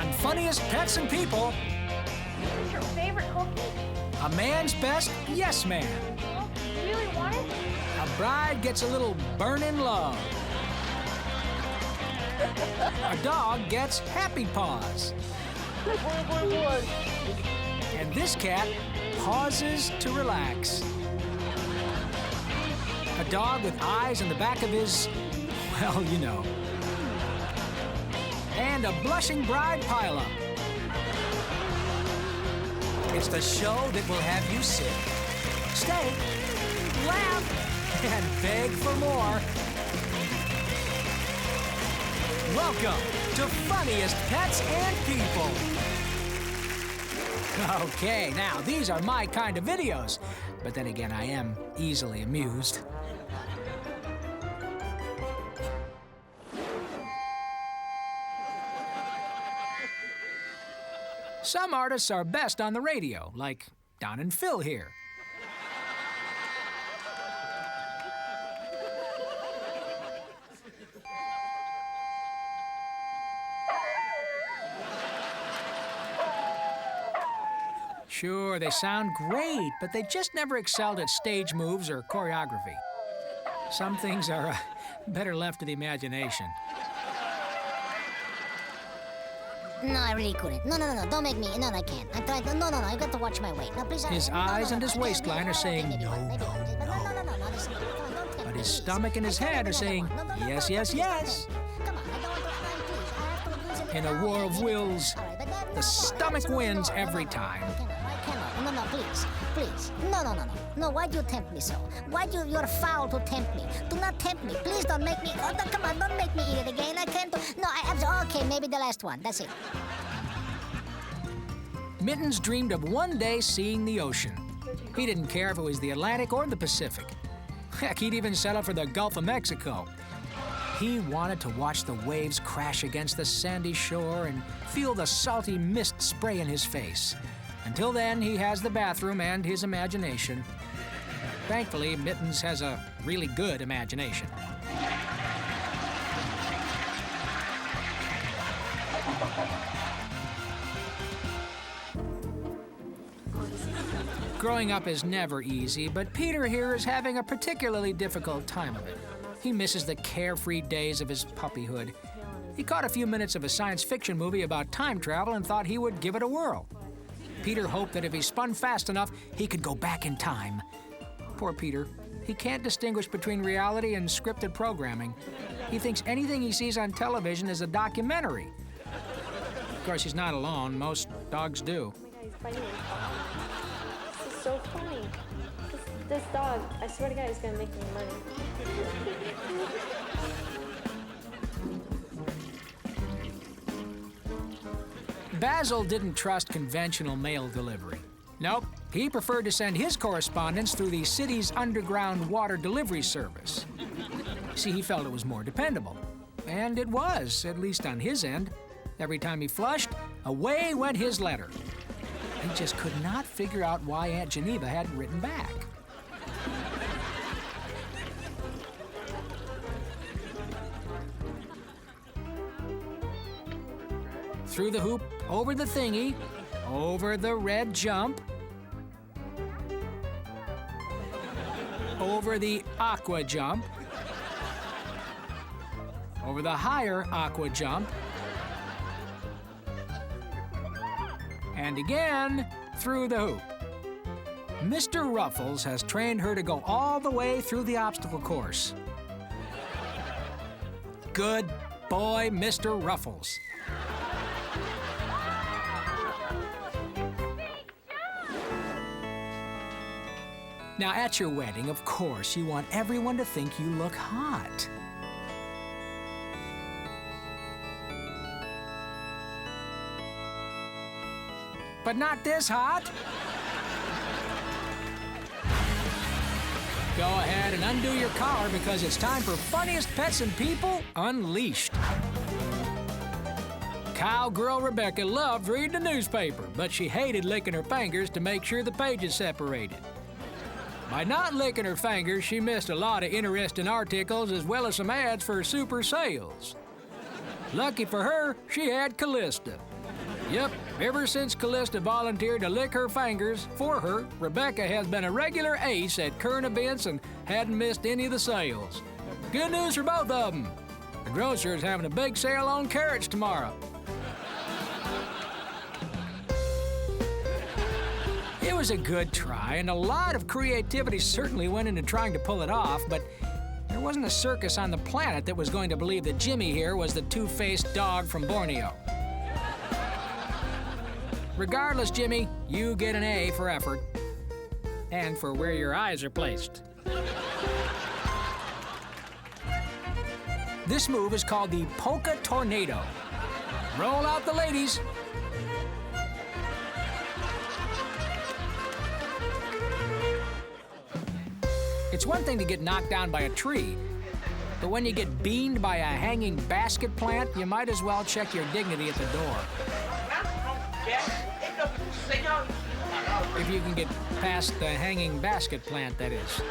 on Funniest Pets and People. What's your favorite cookie? A man's best yes man. Oh, you really want it? A bride gets a little burning love. A dog gets happy paws. And this cat pauses to relax. A dog with eyes in the back of his, well, you know. And a blushing bride pileup. It's the show that will have you sit, stay, laugh, and beg for more. Welcome to Funniest Pets and People. Okay, now these are my kind of videos, but then again, I am easily amused. Some artists are best on the radio, like Don and Phil here. Sure, they sound great, but they just never excelled at stage moves or choreography. Some things are better left to the imagination. No, I really couldn't. No, don't make me. No, I can't. I tried. No, I got to watch my weight. No, please. His eyes and his waistline are saying no. But his stomach and his head are saying yes. Come on, I don't want to. Please, I have to lose it. In a war of wills, the stomach wins every time. I cannot. No, please. No, why do you tempt me so? You're foul to tempt me. Do not tempt me. Please don't make me. Oh, come on, don't make me eat it again. I can't do. No, okay, maybe the last one. That's it. Mittens dreamed of one day seeing the ocean. He didn't care if it was the Atlantic or the Pacific. Heck, he'd even settle for the Gulf of Mexico. He wanted to watch the waves crash against the sandy shore and feel the salty mist spray in his face. Until then, he has the bathroom and his imagination. Thankfully, Mittens has a really good imagination. Growing up is never easy, but Peter here is having a particularly difficult time of it. He misses the carefree days of his puppyhood. He caught a few minutes of a science fiction movie about time travel and thought he would give it a whirl. Peter hoped that if he spun fast enough, he could go back in time. Poor Peter. He can't distinguish between reality and scripted programming. He thinks anything he sees on television is a documentary. Of course, he's not alone. Most dogs do. Oh my God, he's biting his dog. This is so funny. This dog, I swear to God, is gonna make me money. Basil didn't trust conventional mail delivery. Nope, he preferred to send his correspondence through the city's underground water delivery service. See, he felt it was more dependable. And it was, at least on his end. Every time he flushed, away went his letter. He just could not figure out why Aunt Geneva hadn't written back. Through the hoop, over the thingy, over the red jump, over the aqua jump, over the higher aqua jump, and again through the hoop. Mr. Ruffles has trained her to go all the way through the obstacle course. Good boy, Mr. Ruffles. Now, at your wedding, of course, you want everyone to think you look hot. But not this hot. Go ahead and undo your collar because it's time for Funniest Pets and People Unleashed. Cowgirl Rebecca loved reading the newspaper, but she hated licking her fingers to make sure the pages separated. By not licking her fingers, she missed a lot of interesting articles as well as some ads for super sales. Lucky for her, she had Callista. Yep, ever since Callista volunteered to lick her fingers for her, Rebecca has been a regular ace at current events and hadn't missed any of the sales. Good news for both of them. The grocer's having a big sale on carrots tomorrow. It was a good try, and a lot of creativity certainly went into trying to pull it off, but there wasn't a circus on the planet that was going to believe that Jimmy here was the two-faced dog from Borneo. Regardless, Jimmy, you get an A for effort and for where your eyes are placed. This move is called the polka tornado. Roll out the ladies. It's one thing to get knocked down by a tree, but when you get beamed by a hanging basket plant, you might as well check your dignity at the door. If you can get past the hanging basket plant, that is.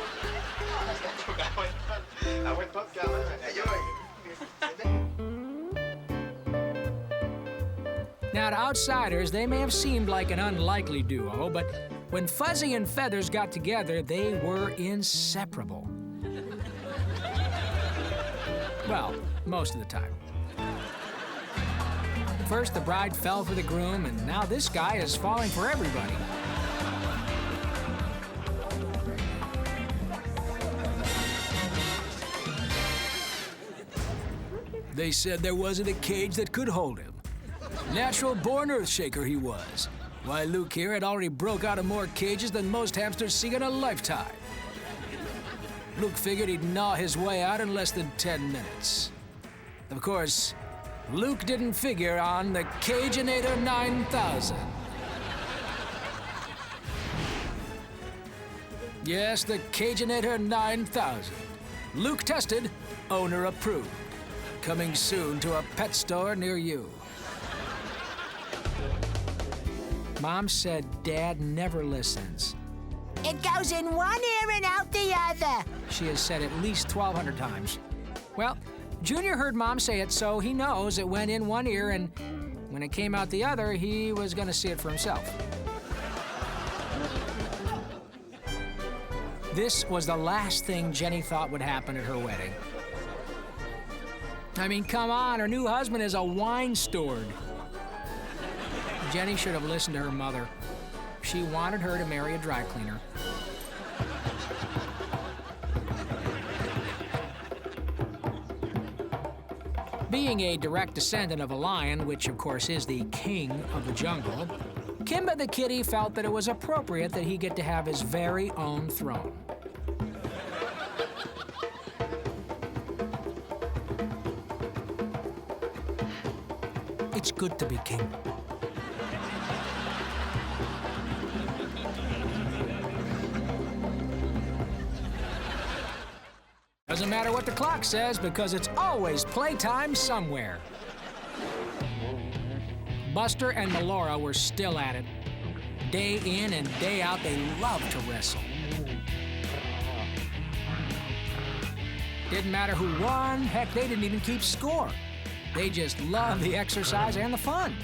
Now, to outsiders, they may have seemed like an unlikely duo, but when Fuzzy and Feathers got together, they were inseparable. Well, most of the time. First, the bride fell for the groom, and now this guy is falling for everybody. They said there wasn't a cage that could hold him. Natural-born earthshaker he was. Why, Luke here had already broke out of more cages than most hamsters see in a lifetime. Luke figured he'd gnaw his way out in less than 10 minutes. Of course, Luke didn't figure on the Caginator 9000. Yes, the Caginator 9000. Luke tested, owner approved. Coming soon to a pet store near you. Mom said Dad never listens. It goes in one ear and out the other. She has said at least 1,200 times. Well, Junior heard Mom say it, so he knows it went in one ear, and when it came out the other, he was gonna see it for himself. This was the last thing Jenny thought would happen at her wedding. I mean, come on, her new husband is a wine steward. Jenny should have listened to her mother. She wanted her to marry a dry cleaner. Being a direct descendant of a lion, which of course is the king of the jungle, Kimba the kitty felt that it was appropriate that he get to have his very own throne. It's good to be king. Doesn't matter what the clock says because it's always playtime somewhere. Buster and Melora were still at it. Day in and day out, they loved to wrestle. Didn't matter who won, heck, they didn't even keep score. They just loved the exercise and the fun.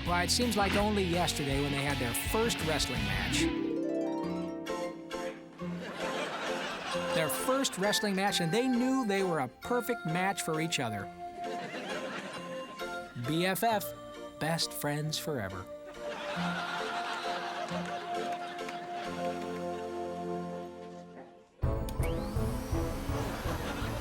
Why, it seems like only yesterday when they had their first wrestling match. Their first wrestling match, and they knew they were a perfect match for each other. BFF, best friends forever.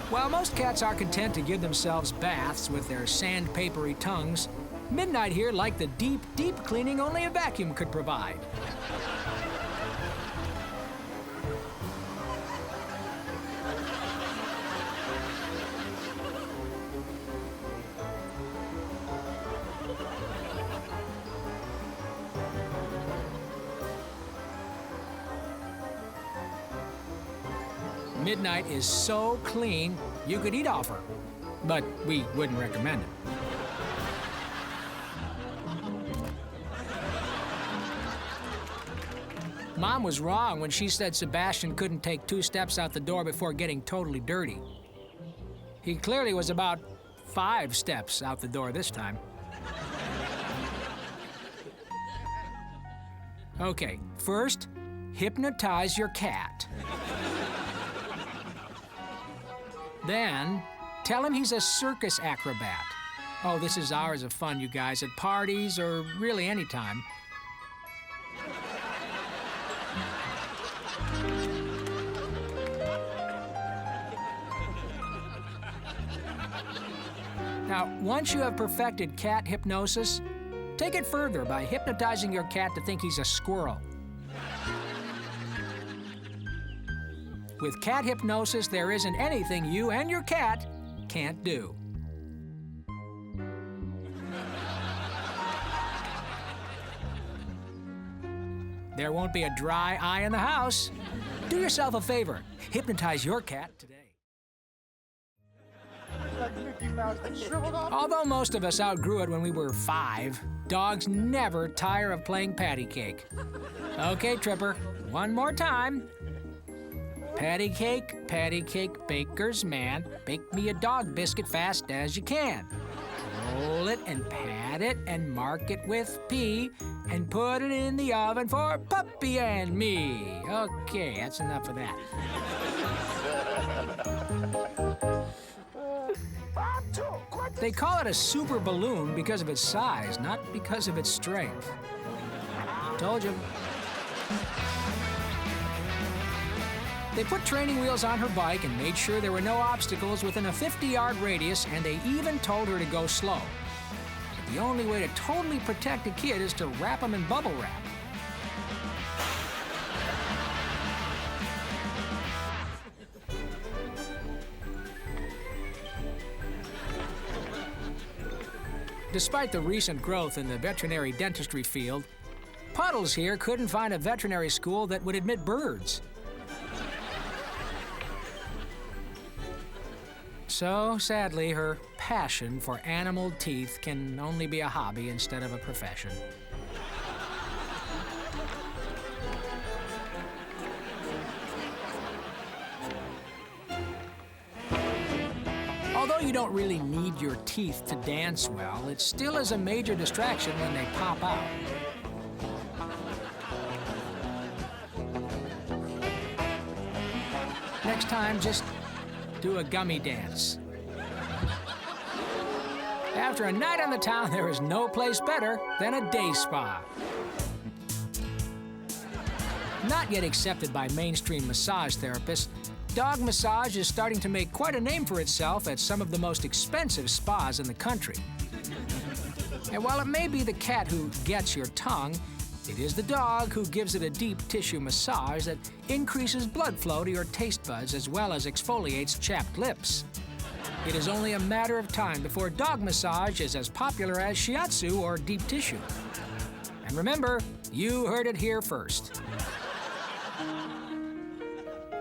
While most cats are content to give themselves baths with their sandpapery tongues, Midnight here liked the deep, deep cleaning only a vacuum could provide. Midnight is so clean, you could eat off her, but we wouldn't recommend it. Mom was wrong when she said Sebastian couldn't take 2 steps out the door before getting totally dirty. He clearly was about 5 steps out the door this time. Okay, first, hypnotize your cat. Then, tell him he's a circus acrobat. Oh, this is hours of fun, you guys, at parties or really any time. Now, once you have perfected cat hypnosis, take it further by hypnotizing your cat to think he's a squirrel. With cat hypnosis, there isn't anything you and your cat can't do. There won't be a dry eye in the house. Do yourself a favor. Hypnotize your cat today. Although most of us outgrew it when we were 5, dogs never tire of playing patty cake. Okay, Tripper, one more time. Patty cake, baker's man, bake me a dog biscuit fast as you can. Roll it and pat it and mark it with P and put it in the oven for Puppy and me. Okay, that's enough of that. They call it a super balloon because of its size, not because of its strength. Told you. They put training wheels on her bike and made sure there were no obstacles within a 50-yard radius, and they even told her to go slow. But the only way to totally protect a kid is to wrap him in bubble wrap. Despite the recent growth in the veterinary dentistry field, Puddles here couldn't find a veterinary school that would admit birds. So, sadly, her passion for animal teeth can only be a hobby instead of a profession. Although you don't really need your teeth to dance well, it still is a major distraction when they pop out. Next time, just do a gummy dance. After a night on the town, there is no place better than a day spa. Not yet accepted by mainstream massage therapists, dog massage is starting to make quite a name for itself at some of the most expensive spas in the country. And while it may be the cat who gets your tongue, it is the dog who gives it a deep tissue massage that increases blood flow to your taste buds as well as exfoliates chapped lips. It is only a matter of time before dog massage is as popular as shiatsu or deep tissue. And remember, you heard it here first.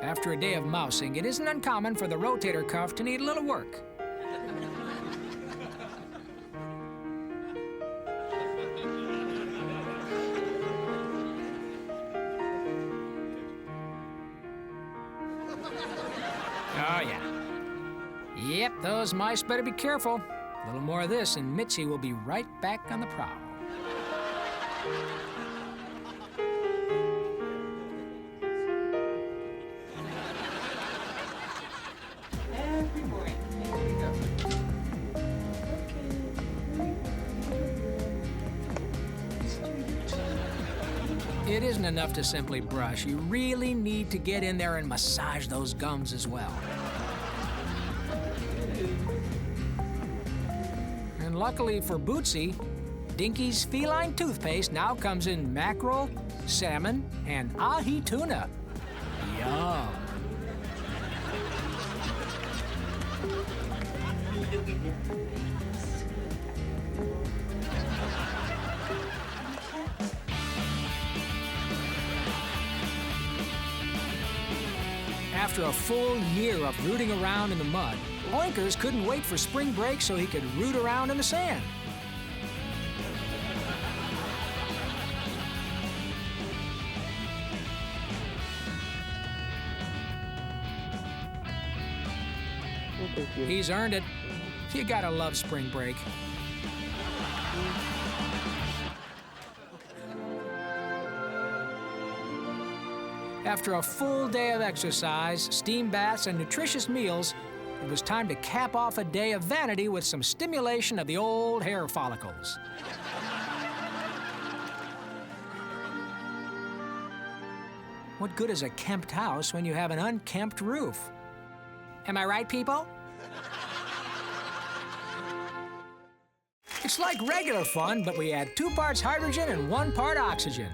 After a day of mousing, it isn't uncommon for the rotator cuff to need a little work. Oh, yeah. Yep, those mice better be careful. A little more of this, and Mitzi will be right back on the prowl. Every morning. Here we go. It isn't enough to simply brush. You really need to get in there and massage those gums as well. And luckily for Bootsy, Dinky's feline toothpaste now comes in mackerel, salmon, and ahi tuna. Yum. After a full year of rooting around in the mud, Oinkers couldn't wait for spring break so he could root around in the sand. He's earned it. You gotta love spring break. After a full day of exercise, steam baths, and nutritious meals, it was time to cap off a day of vanity with some stimulation of the old hair follicles. What good is a kempt house when you have an unkempt roof? Am I right, people? It's like regular fun, but we add 2 parts hydrogen and 1 part oxygen.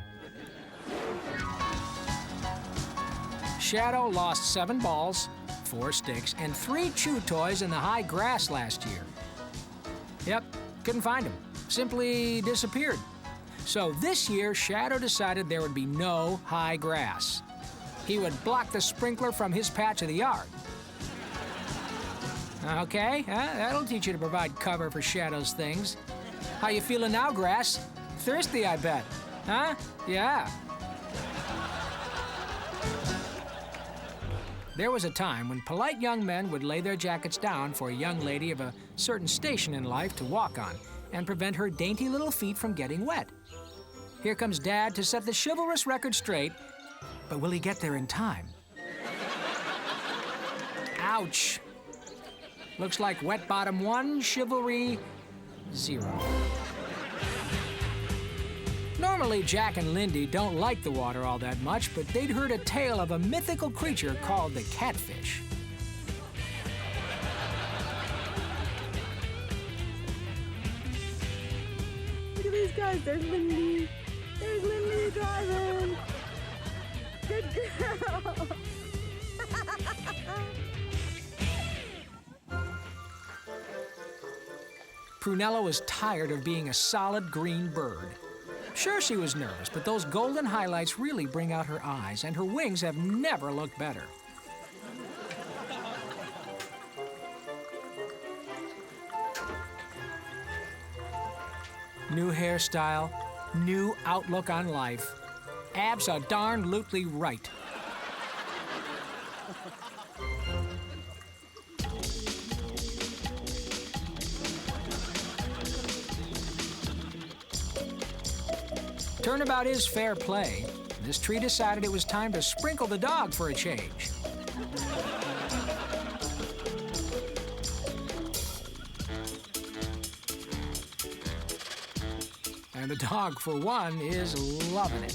Shadow lost 7 balls, 4 sticks, and 3 chew toys in the high grass last year. Yep, couldn't find them. Simply disappeared. So this year, Shadow decided there would be no high grass. He would block the sprinkler from his patch of the yard. Okay, that'll teach you to provide cover for Shadow's things. How you feeling now, grass? Thirsty, I bet. Huh? Yeah. There was a time when polite young men would lay their jackets down for a young lady of a certain station in life to walk on and prevent her dainty little feet from getting wet. Here comes Dad to set the chivalrous record straight, but will he get there in time? Ouch. Looks like wet bottom 1, chivalry 0. Normally, Jack and Lindy don't like the water all that much, but they'd heard a tale of a mythical creature called the catfish. Look at these guys. There's Lindy. There's Lindy driving. Good girl. Prunella was tired of being a solid green bird. Sure, she was nervous, but those golden highlights really bring out her eyes, and her wings have never looked better. New hairstyle, new outlook on life. Abs are darn lootly right. Turnabout is fair play. This tree decided it was time to sprinkle the dog for a change. And the dog, for one, is loving it.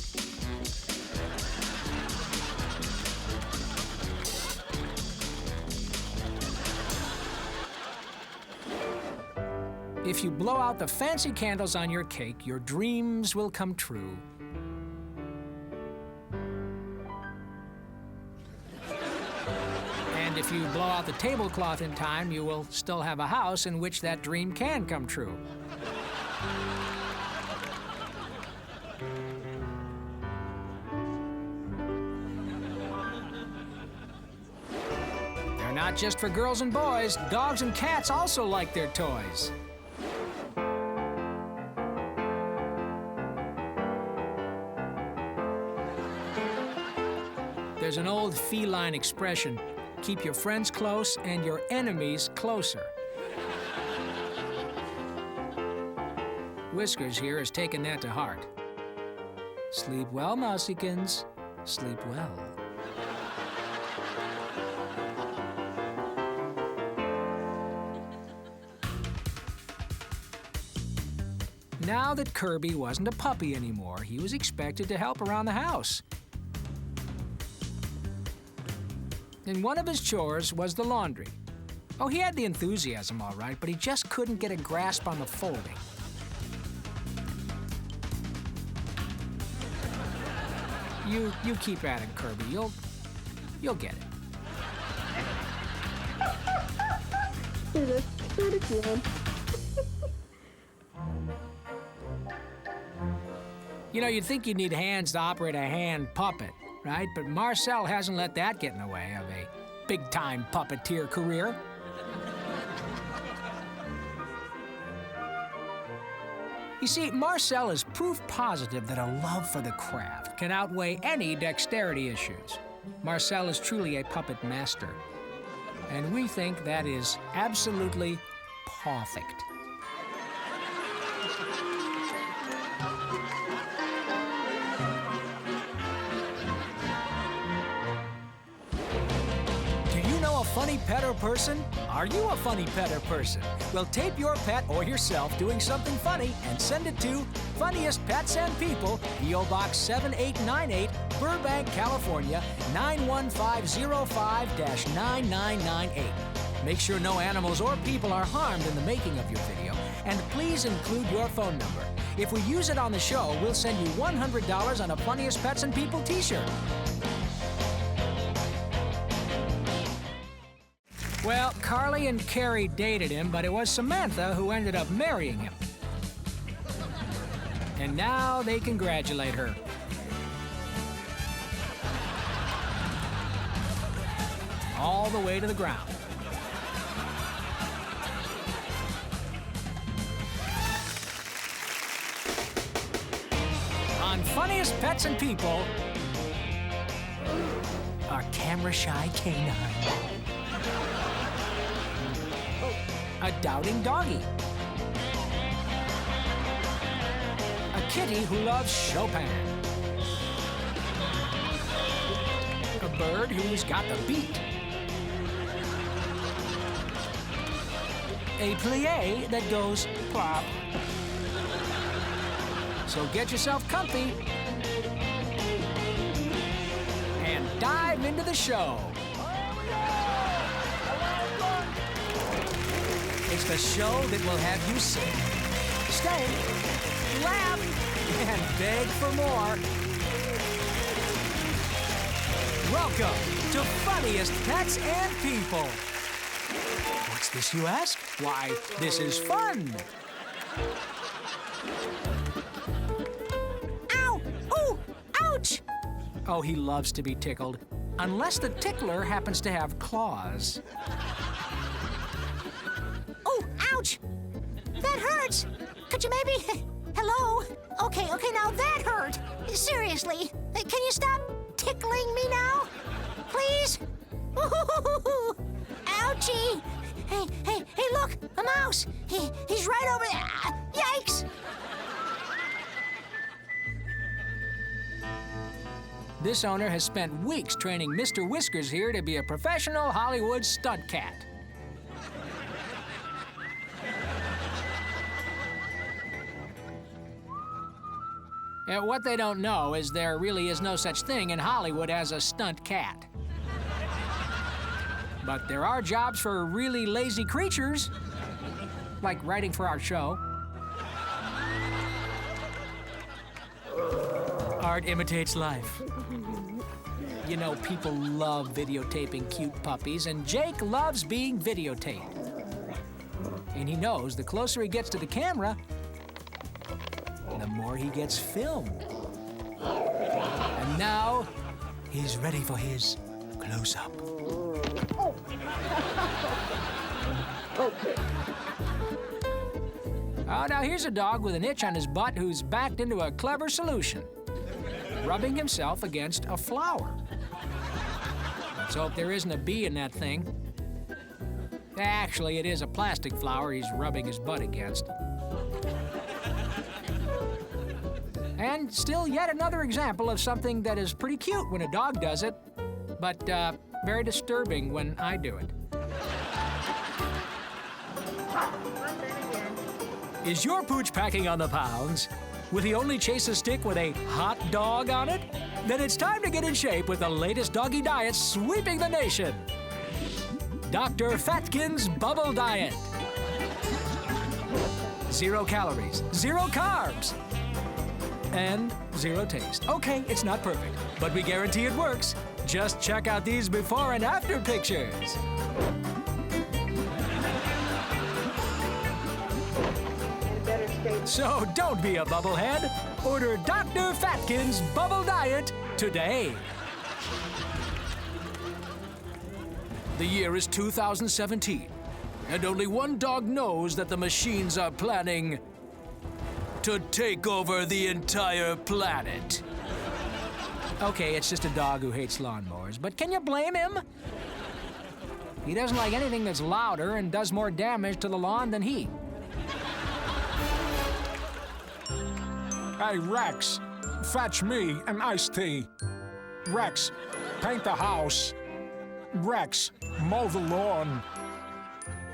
If you blow out the fancy candles on your cake, your dreams will come true. And if you blow out the tablecloth in time, you will still have a house in which that dream can come true. They're not just for girls and boys. Dogs and cats also like their toys. There's an old feline expression, keep your friends close and your enemies closer. Whiskers here has taken that to heart. Sleep well, mousiekins, sleep well. Now that Kirby wasn't a puppy anymore, he was expected to help around the house. And one of his chores was the laundry. Oh, he had the enthusiasm, all right, but he just couldn't get a grasp on the folding. You keep at it, Kirby. You'll get it. That's pretty good. You know, you'd think you'd need hands to operate a hand puppet, right? But Marcel hasn't let that get in the way of a big-time puppeteer career. You see, Marcel is proof positive that a love for the craft can outweigh any dexterity issues. Marcel is truly a puppet master, and we think that is absolutely perfect. Do you know a funny pet or person? Are you a funny pet or person? Well, tape your pet or yourself doing something funny and send it to Funniest Pets and People, P.O. Box 7898, Burbank, California, 91505-9998. Make sure no animals or people are harmed in the making of your video, and please include your phone number. If we use it on the show, we'll send you $100 on a Funniest Pets and People t-shirt. Well, Carly and Carrie dated him, but it was Samantha who ended up marrying him. And now they congratulate her. All the way to the ground. On Funniest Pets and People, our camera-shy canine. A doubting doggy. A kitty who loves Chopin. A bird who's got the beat. A plie that goes plop. So get yourself comfy and dive into the show. It's the show that will have you sing, stay, laugh, and beg for more. Welcome to Funniest Pets and People. What's this, you ask? Why, this is fun. Ow! Ooh! Ouch! Oh, he loves to be tickled. Unless the tickler happens to have claws. Ouch! That hurts! Could you maybe... Hello? Okay, now that hurt. Seriously, can you stop tickling me now? Please? Ooh, ouchie! Hey, look! A mouse! He's right over there! Yikes! This owner has spent weeks training Mr. Whiskers here to be a professional Hollywood stunt cat. What they don't know is there really is no such thing in Hollywood as a stunt cat. But there are jobs for really lazy creatures, like writing for our show. Art imitates life. You know, people love videotaping cute puppies, and Jake loves being videotaped. And he knows the closer he gets to the camera, the more he gets filmed. And now, he's ready for his close-up. Oh, now here's a dog with an itch on his butt who's backed into a clever solution. Rubbing himself against a flower. Let's hope there isn't a bee in that thing. Actually, it is a plastic flower he's rubbing his butt against. And still yet another example of something that is pretty cute when a dog does it, but very disturbing when I do it. Is your pooch packing on the pounds? Will he only chase a stick with a hot dog on it? Then it's time to get in shape with the latest doggy diet sweeping the nation. Dr. Fatkin's Bubble Diet. 0 calories, 0 carbs, and 0 taste. Okay, it's not perfect, but we guarantee it works. Just check out these before and after pictures. So don't be a bubblehead. Order Dr. Fatkin's Bubble Diet today. The year is 2017, and only one dog knows that the machines are planning to take over the entire planet. Okay, it's just a dog who hates lawnmowers, but can you blame him? He doesn't like anything that's louder and does more damage to the lawn than he. Hey, Rex, fetch me an iced tea. Rex, paint the house. Rex, mow the lawn.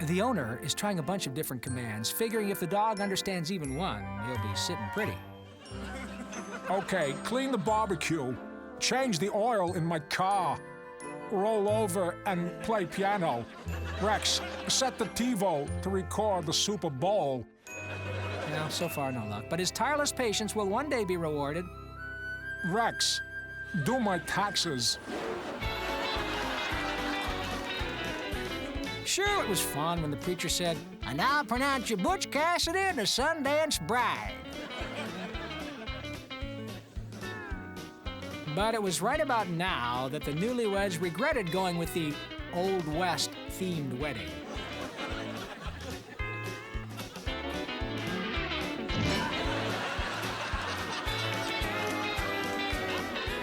The owner is trying a bunch of different commands, figuring if the dog understands even one, he'll be sitting pretty. Okay, clean the barbecue. Change the oil in my car. Roll over and play piano. Rex, set the TiVo to record the Super Bowl. You know, so far no luck, but his tireless patience will one day be rewarded. Rex, do my taxes. Sure, it was fun when the preacher said, "I now pronounce you Butch Cassidy and the Sundance Bride." But it was right about now that the newlyweds regretted going with the Old West-themed wedding.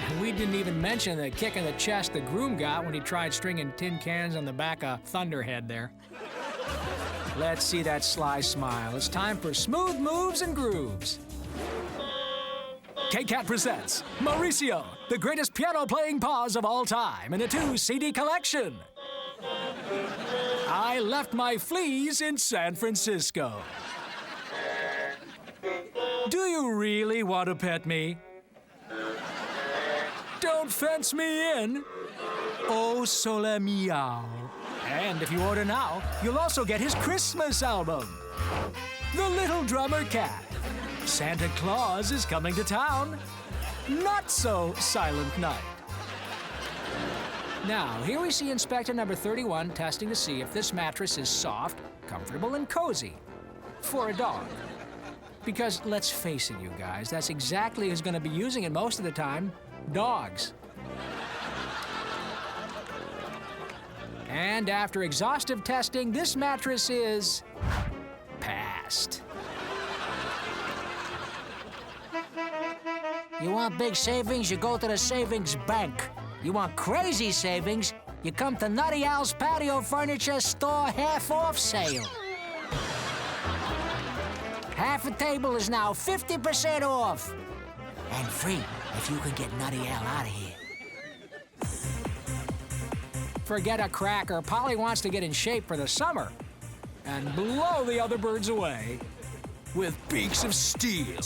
And we didn't even mention the kick in the chest the groom got when he tried stringing tin cans on the back of Thunderhead there. Let's see that sly smile. It's time for smooth moves and grooves. K-Cat presents Mauricio, the greatest piano-playing paws of all time in a 2-CD collection. I left my fleas in San Francisco. Do you really want to pet me? Don't fence me in. Oh, sole meow. And if you order now, you'll also get his Christmas album, The Little Drummer Cat. Santa Claus is coming to town. Not so Silent Night. Now, here we see Inspector number 31 testing to see if this mattress is soft, comfortable, and cozy for a dog. Because let's face it, you guys, that's exactly who's going to be using it most of the time, dogs. And after exhaustive testing, this mattress is passed. You want big savings, you go to the savings bank. You want crazy savings, you come to Nutty Al's Patio Furniture Store half-off sale. Half a table is now 50% off. And free if you can get Nutty Al out of here. Forget a cracker. Polly wants to get in shape for the summer and blow the other birds away with beaks of steel.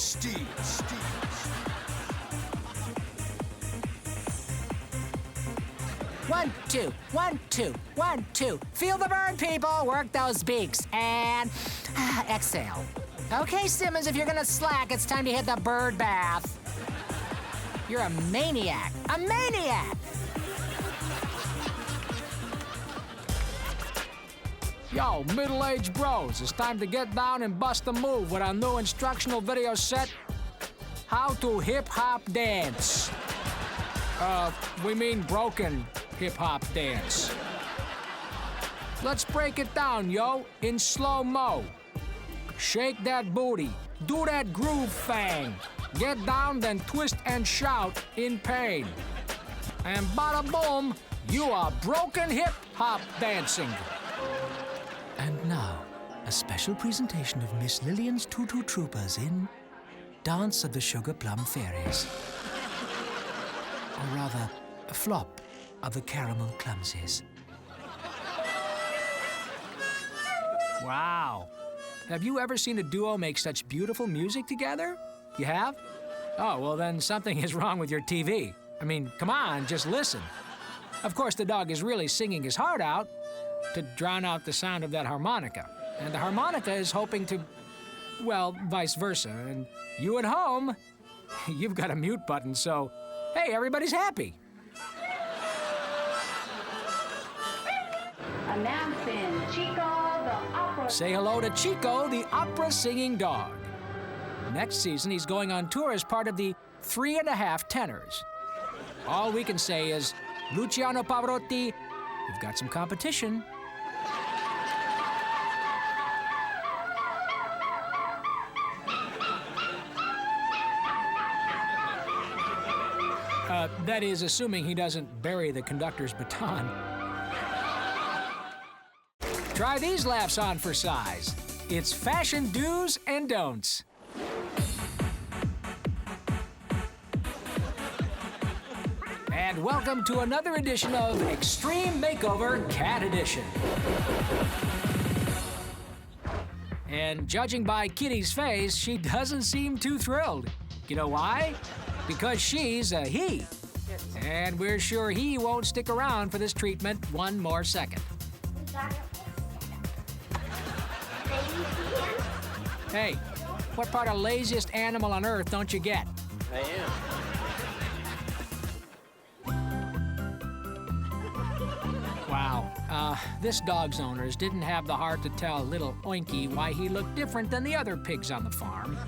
One, two, 1, 2, 1, 2. Feel the burn, people. Work those beaks. And exhale. Okay, Simmons, if you're gonna slack, it's time to hit the bird bath. You're a maniac. A maniac! Yo, middle-aged bros, it's time to get down and bust a move with our new instructional video set, How to Hip-Hop Dance. We mean broken hip-hop dance. Let's break it down, yo, in slow-mo. Shake that booty, do that groove thing. Get down, then twist and shout in pain. And bada boom, you are broken hip-hop dancing. And now, a special presentation of Miss Lillian's Tutu Troopers in Dance of the Sugar Plum Fairies. Or rather, a flop of the Caramel Clumsies. Wow. Have you ever seen a duo make such beautiful music together? You have? Oh, well then something is wrong with your TV. I mean, come on, just listen. Of course, the dog is really singing his heart out to drown out the sound of that harmonica. And the harmonica is hoping to, well, vice versa. And you at home, you've got a mute button, so, hey, everybody's happy. Announcing Chico the opera. Say hello to Chico, the opera-singing dog. Next season, he's going on tour as part of the 3.5 Tenors. All we can say is, Luciano Pavarotti, you've got some competition. That is, assuming he doesn't bury the conductor's baton. Try these laughs on for size. It's fashion do's and don'ts. And welcome to another edition of Extreme Makeover Cat Edition. And judging by Kitty's face, she doesn't seem too thrilled. You know why? Because she's a he. And we're sure he won't stick around for this treatment one more second. Hey, what part of laziest animal on earth don't you get? I am. Wow, this dog's owners didn't have the heart to tell little Oinky why he looked different than the other pigs on the farm.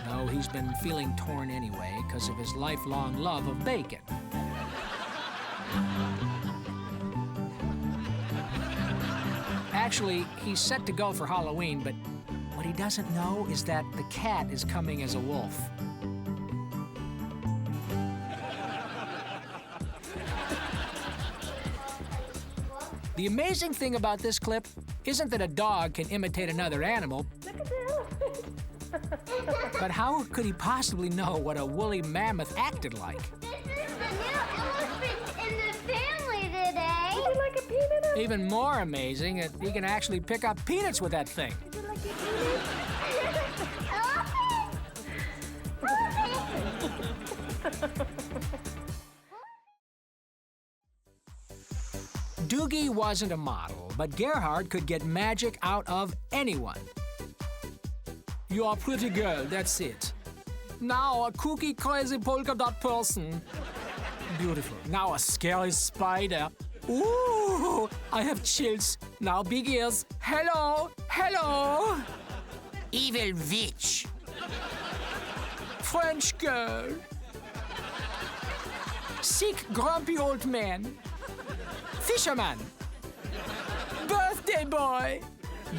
No, he's been feeling torn anyway because of his lifelong love of bacon. Actually, he's set to go for Halloween, but what he doesn't know is that the cat is coming as a wolf. The amazing thing about this clip isn't that a dog can imitate another animal, Look at the elephant. but how could he possibly know what a woolly mammoth acted like? This is the new elephant in the family today. Is it like a peanut? Even more amazing that he can actually pick up peanuts with that thing. Is it like a peanut? Doogie wasn't a model, but Gerhard could get magic out of anyone. You're a pretty girl, that's it. Now a kooky, crazy polka dot person. Beautiful. Now a scary spider. Ooh, I have chills. Now big ears. Hello, hello. Evil witch. French girl. Sick, grumpy old man. Fisherman. Birthday boy.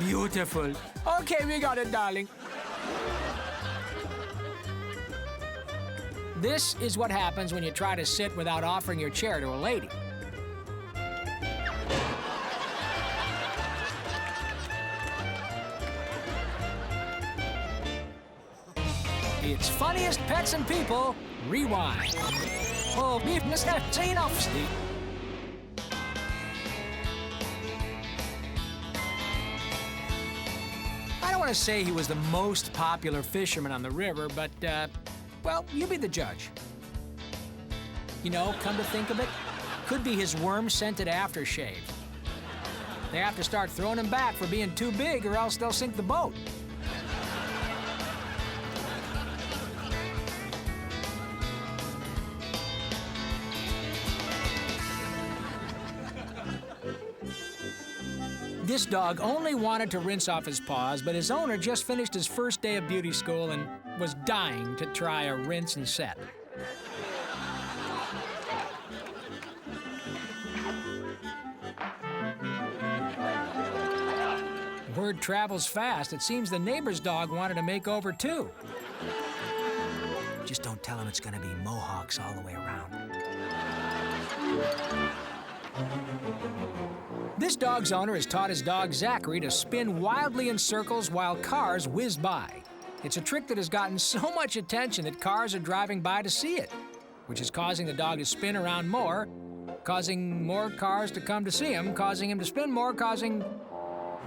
Beautiful. Okay, we got it, darling. This is what happens when you try to sit without offering your chair to a lady. It's Funniest Pets and People, Rewind. Oh, Mr. Zinovsky. I don't want to say he was the most popular fisherman on the river, but, well, you be the judge. You know, come to think of it, could be his worm-scented aftershave. They have to start throwing him back for being too big or else they'll sink the boat. This dog only wanted to rinse off his paws, but his owner just finished his first day of beauty school and was dying to try a rinse and set. Word travels fast. It seems the neighbor's dog wanted to make over too. Just don't tell him it's gonna be mohawks all the way around. This dog's owner has taught his dog Zachary to spin wildly in circles while cars whiz by. It's a trick that has gotten so much attention that cars are driving by to see it, which is causing the dog to spin around more, causing more cars to come to see him, causing him to spin more, causing...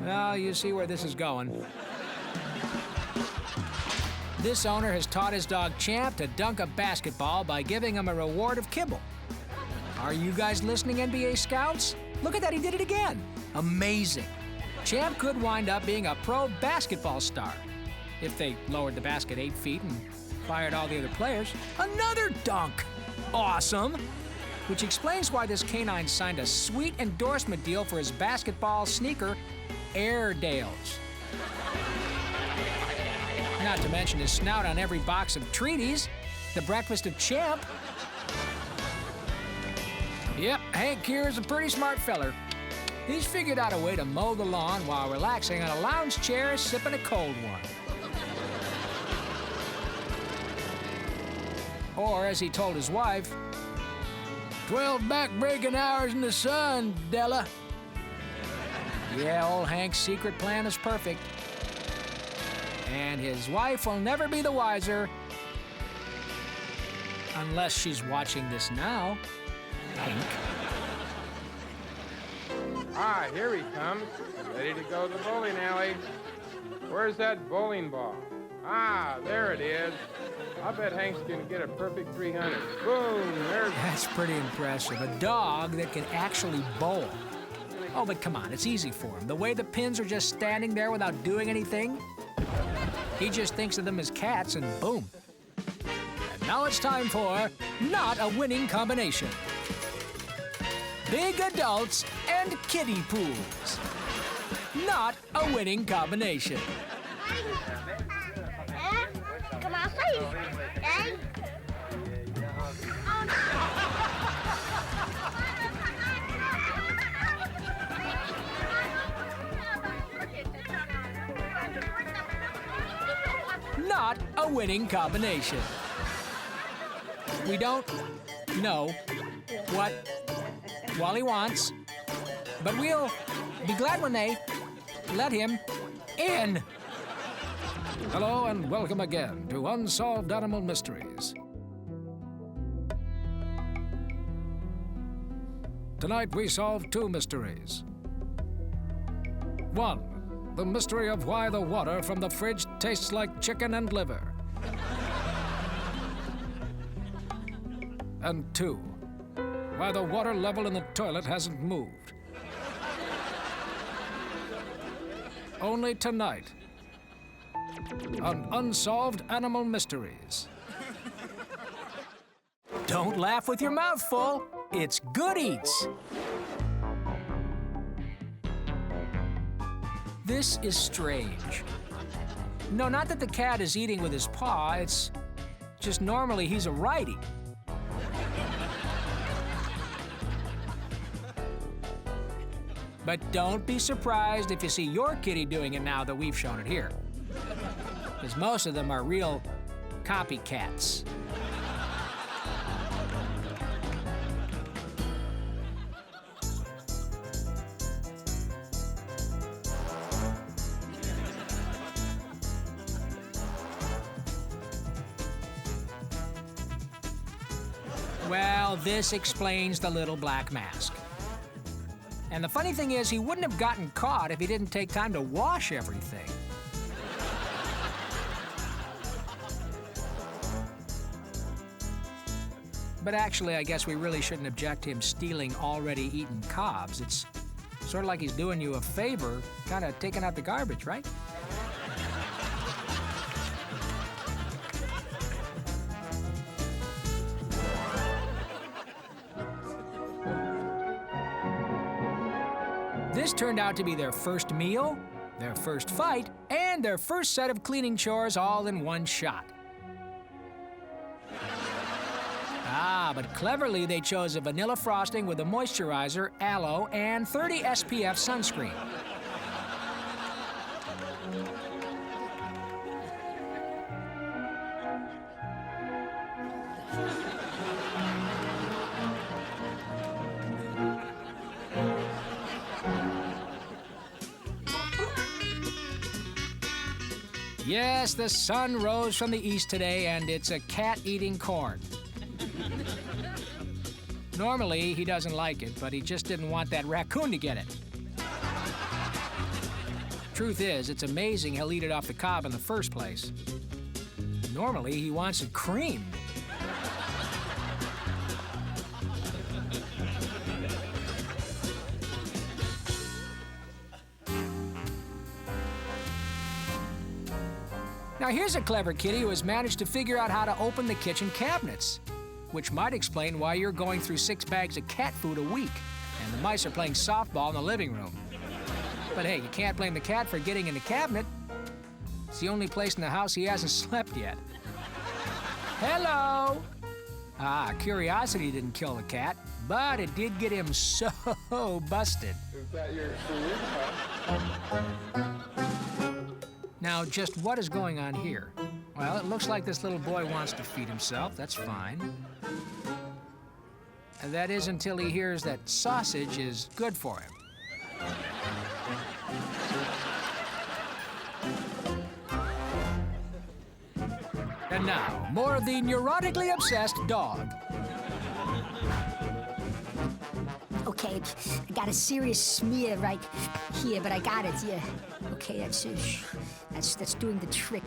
Well, you see where this is going. This owner has taught his dog Champ to dunk a basketball by giving him a reward of kibble. Are you guys listening, NBA scouts? Look at that, he did it again. Amazing. Champ could wind up being a pro basketball star if they lowered the basket 8 feet and fired all the other players. Another dunk. Awesome. Which explains why this canine signed a sweet endorsement deal for his basketball sneaker, Airedales. Not to mention his snout on every box of treaties, the breakfast of Champ. Yep, Hank here is a pretty smart feller. He's figured out a way to mow the lawn while relaxing on a lounge chair sipping a cold one. Or, as he told his wife, 12 back-breaking hours in the sun, Della. Yeah, old Hank's secret plan is perfect. And his wife will never be the wiser. Unless she's watching this now. Hank. Ah, here he comes. Ready to go to the bowling alley. Where's that bowling ball? Ah, there it is. I bet Hank's gonna get a perfect 300. Boom, there's... That's pretty impressive. A dog that can actually bowl. Oh, but come on, it's easy for him. The way the pins are just standing there without doing anything, he just thinks of them as cats and boom. And now it's time for Not a Winning Combination. Big adults and kiddie pools. Not a winning combination. Come on, please. Not a winning combination. We don't know what Wally wants, but we'll be glad when they let him in. Hello and welcome again to Unsolved Animal Mysteries. Tonight we solve two mysteries. One, the mystery of why the water from the fridge tastes like chicken and liver. And two, why the water level in the toilet hasn't moved. Only tonight on Unsolved Animal Mysteries. Don't laugh with your mouth full. It's good eats. This is strange. No, not that the cat is eating with his paw. It's just normally he's a righty. But don't be surprised if you see your kitty doing it now that we've shown it here. Because most of them are real copycats. Well, this explains the little black mask. And the funny thing is, he wouldn't have gotten caught if he didn't take time to wash everything. But actually, I guess we really shouldn't object to him stealing already eaten cobs. It's sort of like he's doing you a favor, kind of taking out the garbage, right? This turned out to be their first meal, their first fight, and their first set of cleaning chores all in one shot. Ah, but cleverly they chose a vanilla frosting with a moisturizer, aloe, and 30 SPF sunscreen. Yes, the sun rose from the east today, and it's a cat eating corn. Normally, he doesn't like it, but he just didn't want that raccoon to get it. Truth is, it's amazing he'll eat it off the cob in the first place. Normally, he wants it creamed. Now here's a clever kitty who has managed to figure out how to open the kitchen cabinets, which might explain why you're going through 6 bags of cat food a week, and the mice are playing softball in the living room. But hey, you can't blame the cat for getting in the cabinet. It's the only place in the house he hasn't slept yet. Hello! Ah, curiosity didn't kill the cat, but it did get him so busted. Is that your food? Now, just what is going on here? Well, it looks like this little boy wants to feed himself. That's fine. And that is until he hears that sausage is good for him. And now, more of the neurotically obsessed dog. Okay, I got a serious smear right here, but I got it, yeah. Okay, that's doing the trick.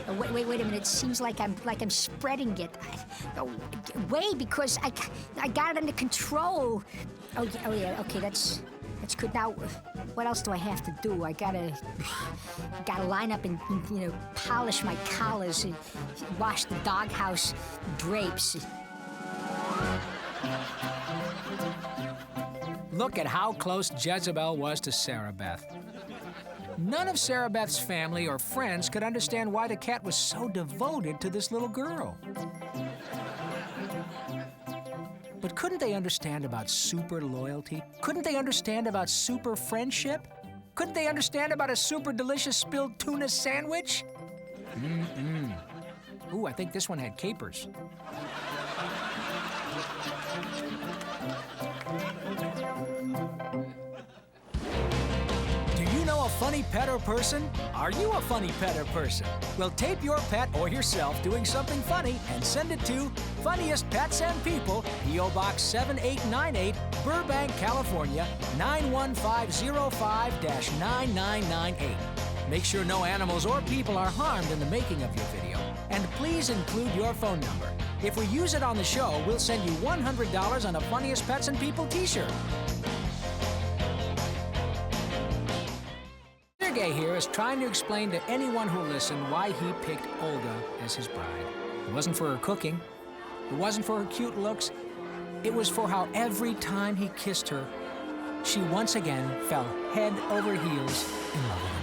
Wait a minute. It seems like I'm spreading it. Wait, because I got it under control. Oh yeah. Okay, that's good. Now, what else do I have to do? I gotta line up and polish my collars, and wash the doghouse drapes. Look at how close Jezebel was to Sarah Beth. None of Sarah Beth's family or friends could understand why the cat was so devoted to this little girl. But couldn't they understand about super loyalty? Couldn't they understand about super friendship? Couldn't they understand about a super delicious spilled tuna sandwich? Ooh, I think this one had capers. A funny pet or person? Are you a funny pet or person? Well, tape your pet or yourself doing something funny and send it to Funniest Pets and People, P.O. Box 7898, Burbank, California, 91505-9998. Make sure no animals or people are harmed in the making of your video. And please include your phone number. If we use it on the show, we'll send you $100 on a Funniest Pets and People t-shirt. Sergey here is trying to explain to anyone who'll listen why he picked Olga as his bride. It wasn't for her cooking. It wasn't for her cute looks. It was for how every time he kissed her, she once again fell head over heels in love with him.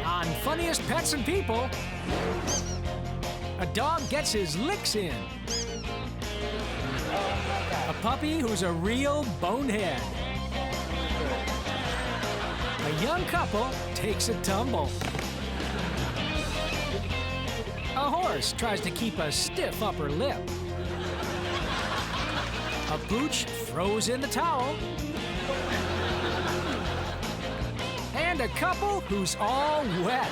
On Funniest Pets and People, a dog gets his licks in. A puppy who's a real bonehead. A young couple takes a tumble. A horse tries to keep a stiff upper lip. A pooch throws in the towel. And a couple who's all wet.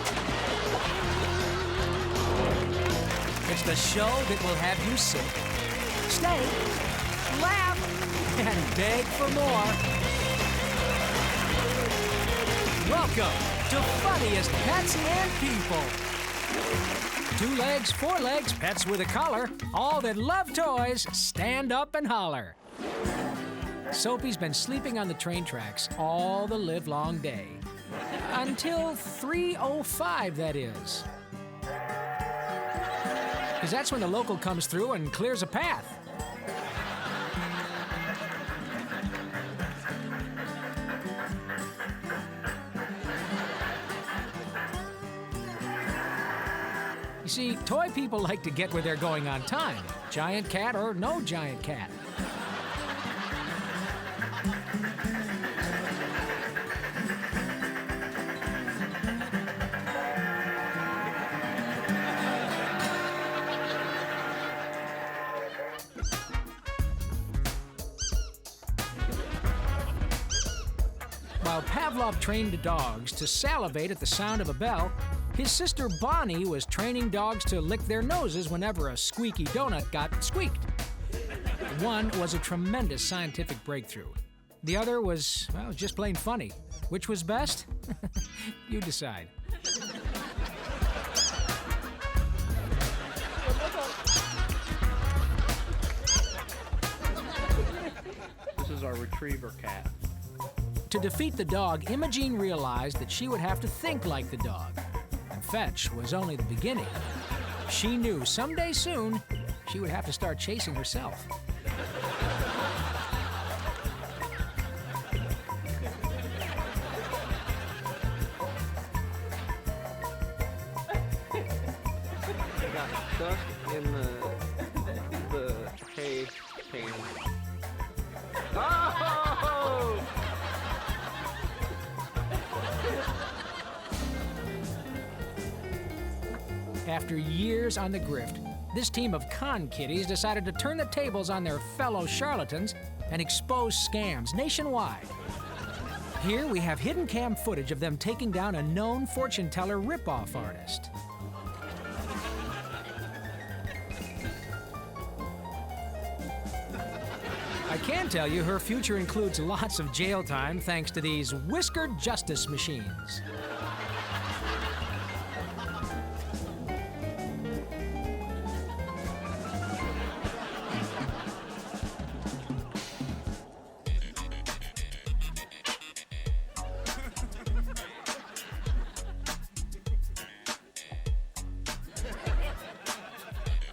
It's the show that will have you sick. Stay, laugh, and beg for more. Welcome to Funniest Pets and People. 2 legs, 4 legs, pets with a collar. All that love toys, stand up and holler. Soapy's been sleeping on the train tracks all the livelong day. Until 3:05, that is. Because that's when the local comes through and clears a path. You see, toy people like to get where they're going on time, giant cat or no giant cat. While Pavlov trained the dogs to salivate at the sound of a bell, his sister Bonnie was training dogs to lick their noses whenever a squeaky donut got squeaked. One was a tremendous scientific breakthrough. The other was, well, just plain funny. Which was best? You decide. This is our retriever cat. To defeat the dog, Imogene realized that she would have to think like the dog. And fetch was only the beginning. She knew someday soon she would have to start chasing herself. I got stuck in the hay pan. Oh! After years on the grift, this team of con kitties decided to turn the tables on their fellow charlatans and expose scams nationwide. Here we have hidden cam footage of them taking down a known fortune teller ripoff artist. I can tell you her future includes lots of jail time thanks to these whiskered justice machines.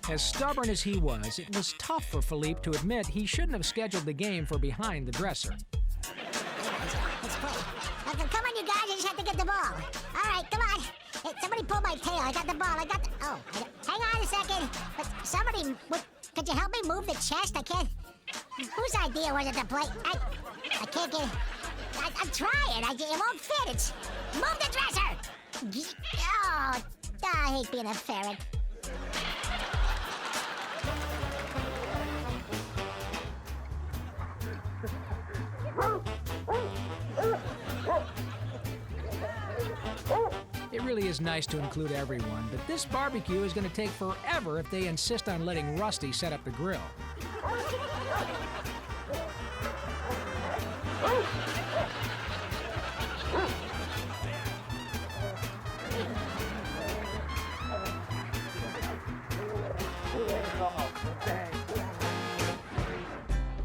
As stubborn as he was, it was tough for Philippe to admit he shouldn't have scheduled the game for behind the dresser. Let's play. Come on, you guys. I just have to get the ball. All right, come on. Hey, somebody pull my tail. I got the ball. Oh, hang on a second. Somebody, could you help me move the chest? I can't. Whose idea was it to play? I can't get. I'm trying. It won't fit. Move the dresser. Oh, I hate being a ferret. It really is nice to include everyone, but this barbecue is going to take forever if they insist on letting Rusty set up the grill.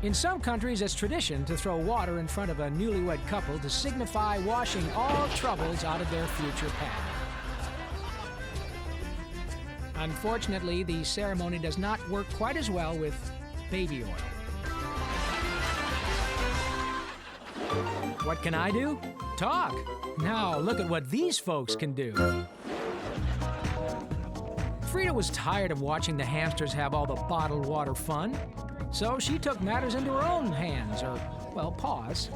In some countries, it's tradition to throw water in front of a newlywed couple to signify washing all troubles out of their future path. Unfortunately, the ceremony does not work quite as well with baby oil. What can I do? Talk. Now, look at what these folks can do. Frida was tired of watching the hamsters have all the bottled water fun. So she took matters into her own hands, or, well, paws.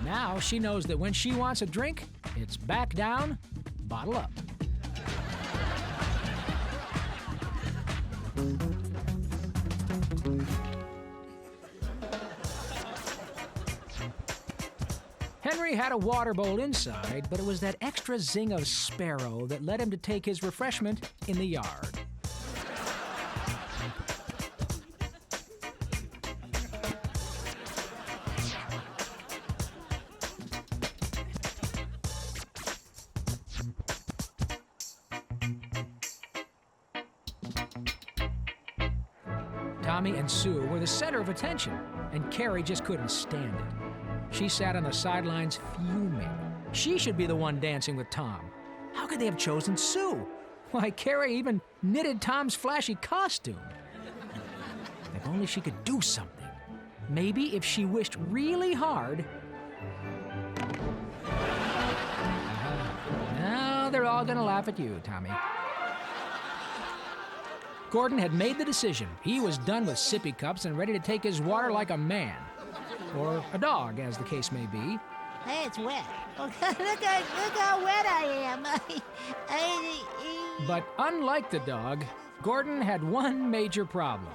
Now she knows that when she wants a drink, it's back down, bottle up. Henry had a water bowl inside, but it was that extra zing of Sparrow that led him to take his refreshment in the yard. Tommy and Sue were the center of attention, and Carrie just couldn't stand it. She sat on the sidelines fuming. She should be the one dancing with Tom. How could they have chosen Sue? Why, Carrie even knitted Tom's flashy costume. If only she could do something. Maybe if she wished really hard. Now they're all gonna laugh at you, Tommy. Gordon had made the decision. He was done with sippy cups and ready to take his water like a man. Or a dog, as the case may be. Hey, it's wet. look how wet I am. But unlike the dog, Gordon had one major problem.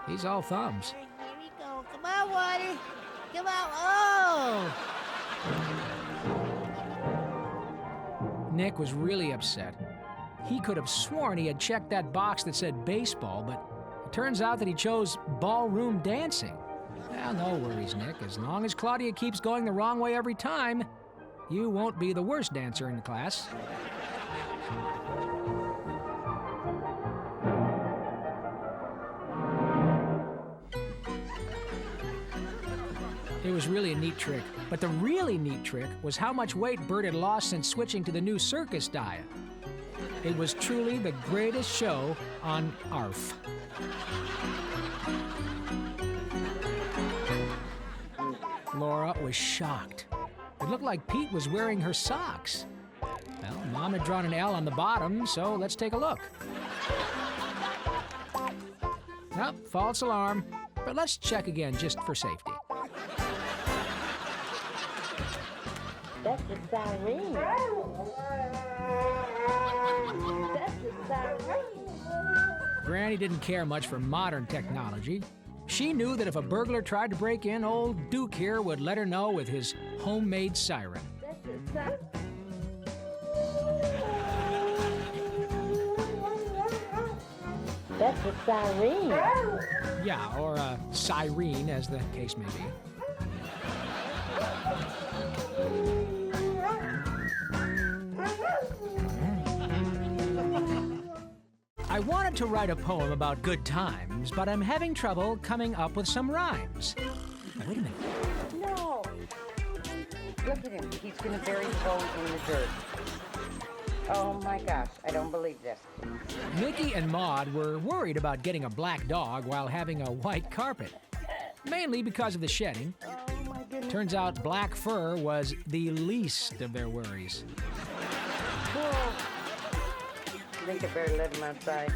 He's all thumbs. Here we go. Come on, water. Come on. Oh! Nick was really upset. He could have sworn he had checked that box that said baseball, but it turns out that he chose ballroom dancing. Well, no worries, Nick. As long as Claudia keeps going the wrong way every time, you won't be the worst dancer in the class. It was really a neat trick, but the really neat trick was how much weight Bert had lost since switching to the new circus diet. It was truly the greatest show on ARF. Laura was shocked. It looked like Pete was wearing her socks. Well, Mom had drawn an L on the bottom, so let's take a look. Nope, false alarm. But let's check again just for safety. That's the siren. That's the siren. Granny didn't care much for modern technology. She knew that if a burglar tried to break in, old Duke here would let her know with his homemade siren. That's a siren. Yeah, or a siren, as the case may be. I wanted to write a poem about good times, but I'm having trouble coming up with some rhymes. Now, wait a minute. No. Look at him. He's going to bury his bones in the dirt. Oh my gosh, I don't believe this. Mickey and Maude were worried about getting a black dog while having a white carpet, mainly because of the shedding. Oh my goodness. Turns out black fur was the least of their worries. Whoa. I think I better let him outside.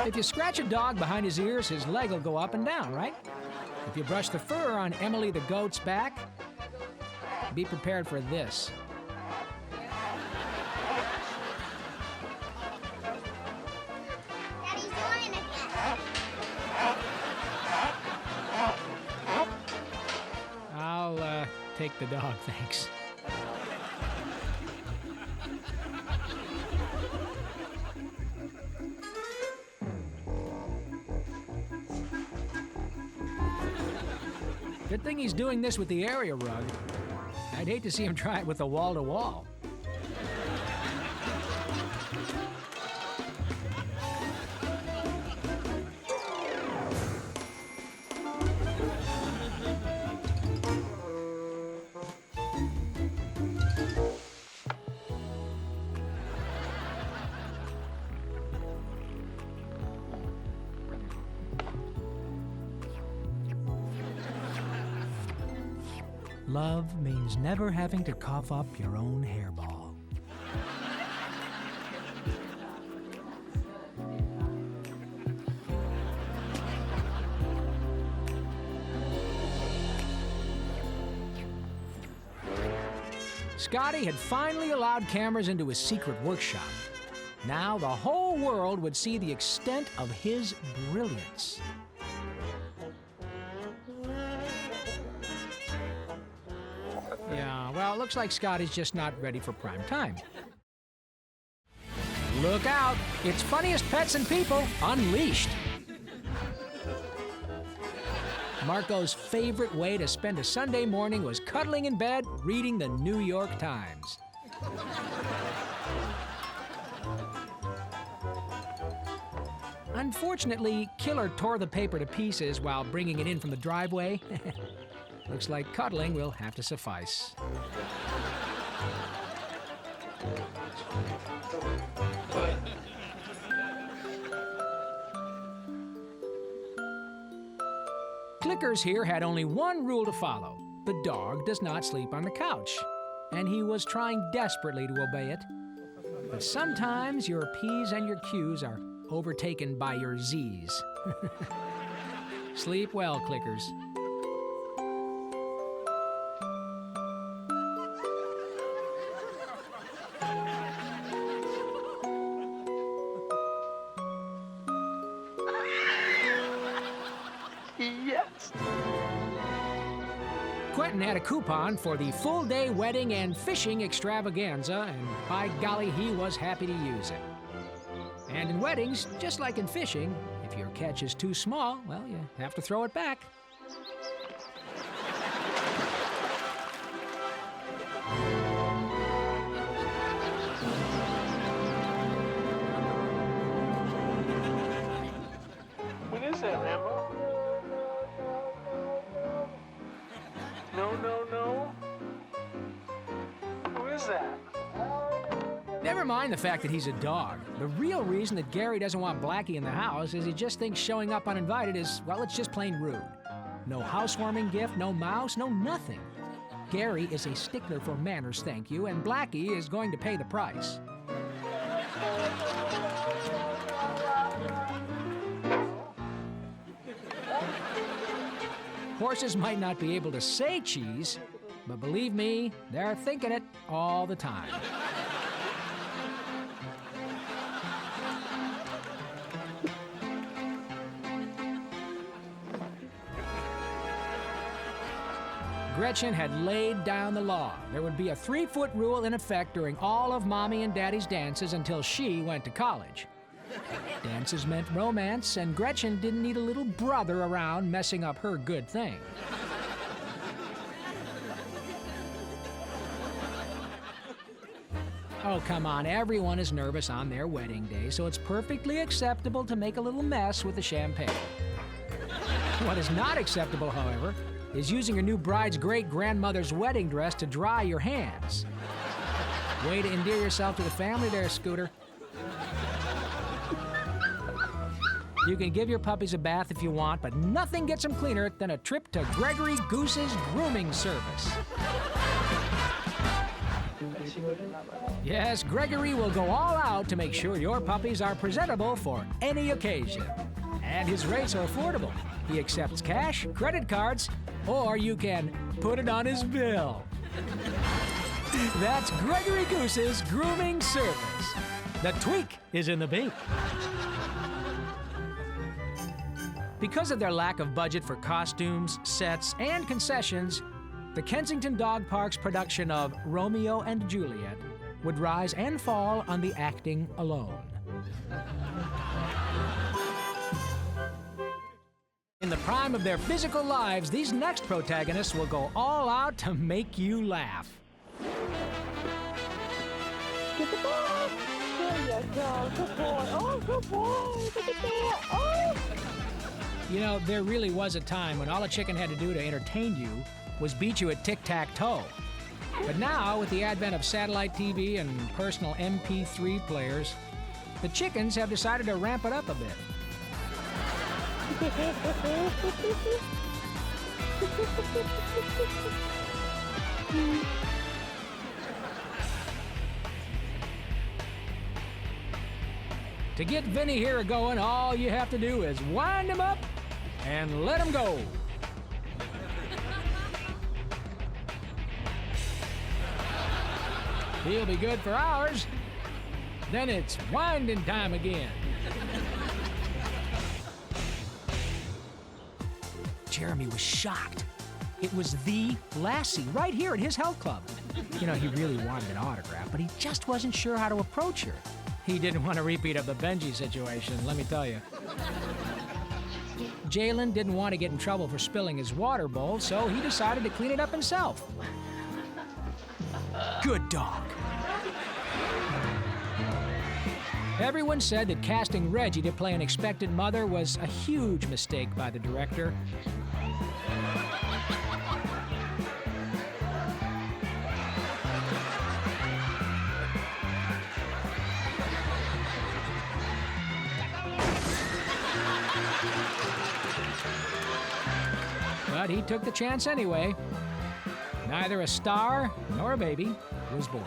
If you scratch a dog behind his ears, his leg will go up and down, right? If you brush the fur on Emily the goat's back, be prepared for this. Daddy's doing it again. I'll take the dog, thanks. Good thing he's doing this with the area rug. I'd hate to see him try it with the wall-to-wall. Love means never having to cough up your own hairball. Scotty had finally allowed cameras into his secret workshop. Now the whole world would see the extent of his brilliance. Yeah, well, it looks like Scotty's just not ready for prime time. Look out! It's Funniest Pets and People Unleashed! Marco's favorite way to spend a Sunday morning was cuddling in bed, reading the New York Times. Unfortunately, Killer tore the paper to pieces while bringing it in from the driveway. Looks like cuddling will have to suffice. Clickers here had only one rule to follow. The dog does not sleep on the couch. And he was trying desperately to obey it. But sometimes your P's and your Q's are overtaken by your Z's. Sleep well, Clickers. Yes. Quentin had a coupon for the full-day wedding and fishing extravaganza, and by golly, he was happy to use it. And in weddings, just like in fishing, if your catch is too small, well, you have to throw it back. What is that, Rambo? No. Who is that? Never mind the fact that he's a dog. The real reason that Gary doesn't want Blackie in the house is he just thinks showing up uninvited is, well, it's just plain rude. No housewarming gift, no mouse, no nothing. Gary is a stickler for manners, thank you, and Blackie is going to pay the price. Horses might not be able to say cheese, but believe me, they're thinking it all the time. Gretchen had laid down the law. There would be a 3-foot rule in effect during all of Mommy and Daddy's dances until she went to college. Dances meant romance, and Gretchen didn't need a little brother around messing up her good thing. Oh, come on, everyone is nervous on their wedding day, so it's perfectly acceptable to make a little mess with the champagne. What is not acceptable, however, is using your new bride's great-grandmother's wedding dress to dry your hands. Way to endear yourself to the family there, Scooter. You can give your puppies a bath if you want, but nothing gets them cleaner than a trip to Gregory Goose's grooming service. Yes, Gregory will go all out to make sure your puppies are presentable for any occasion. And his rates are affordable. He accepts cash, credit cards, or you can put it on his bill. That's Gregory Goose's grooming service. The tweak is in the beak. Because of their lack of budget for costumes, sets, and concessions, the Kensington Dog Park's production of Romeo and Juliet would rise and fall on the acting alone. In the prime of their physical lives, these next protagonists will go all out to make you laugh. Get the ball. There you go. Good boy. Oh, good boy. Look at that. Oh. You know, there really was a time when all a chicken had to do to entertain you was beat you at tic-tac-toe. But now, with the advent of satellite TV and personal MP3 players, the chickens have decided to ramp it up a bit. To get Vinny here going, all you have to do is wind him up and let him go. He'll be good for hours. Then it's winding time again. Jeremy was shocked. It was the Lassie right here at his health club. You know, he really wanted an autograph, but he just wasn't sure how to approach her. He didn't want to repeat of the Benji situation, let me tell you. Jalen didn't want to get in trouble for spilling his water bowl, so he decided to clean it up himself. Good dog. Everyone said that casting Reggie to play an expectant mother was a huge mistake by the director. But he took the chance anyway. Neither a star nor a baby was born.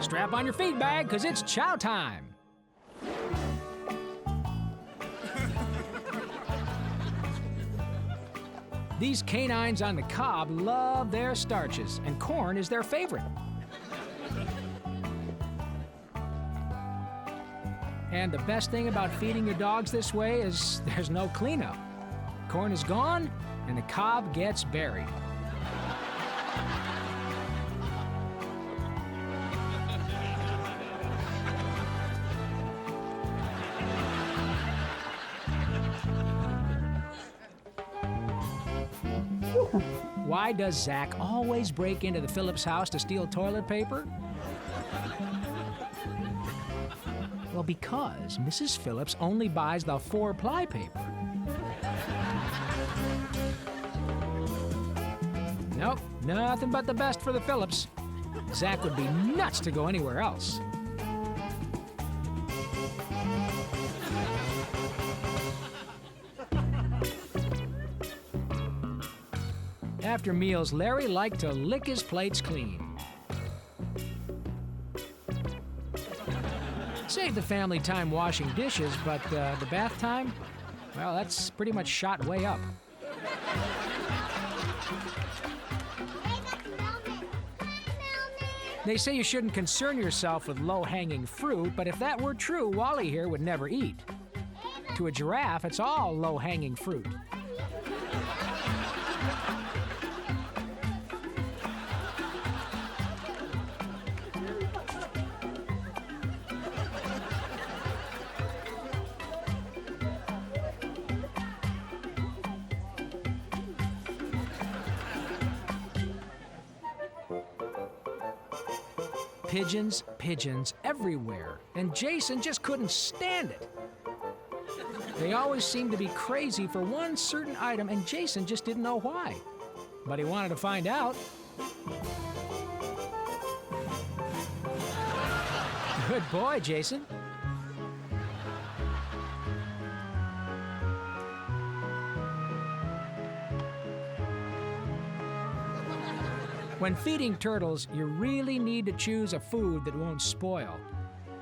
Strap on your feed bag, 'cause it's chow time. These canines on the cob love their starches, and corn is their favorite. And the best thing about feeding your dogs this way is there's no cleanup. Corn is gone, and the cob gets buried. Why does Zach always break into the Phillips house to steal toilet paper? Well, because Mrs. Phillips only buys the 4-ply paper. Nope, nothing but the best for the Phillips. Zach would be nuts to go anywhere else. After meals, Larry liked to lick his plates clean. Save the family time washing dishes, but the bath time, well, that's pretty much shot way up. They say you shouldn't concern yourself with low-hanging fruit, but if that were true, Wally here would never eat. To a giraffe, it's all low-hanging fruit. Pigeons everywhere, and Jason just couldn't stand it. They always seemed to be crazy for one certain item, and Jason just didn't know why. But he wanted to find out. Good boy, Jason. When feeding turtles, you really need to choose a food that won't spoil.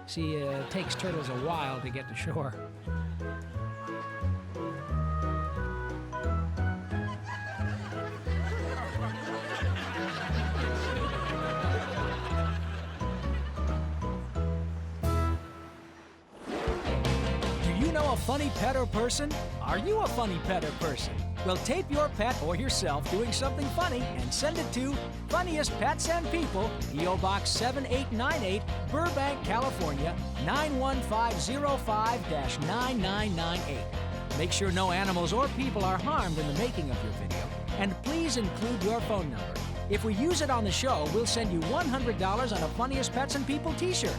See, it takes turtles a while to get to shore. Do you know a funny pet or person? Are you a funny pet or person? Well, tape your pet or yourself doing something funny and send it to Funniest Pets and People, P.O. Box 7898, Burbank, California, 91505-9998. Make sure no animals or people are harmed in the making of your video, and please include your phone number. If we use it on the show, we'll send you $100 on a Funniest Pets and People t-shirt.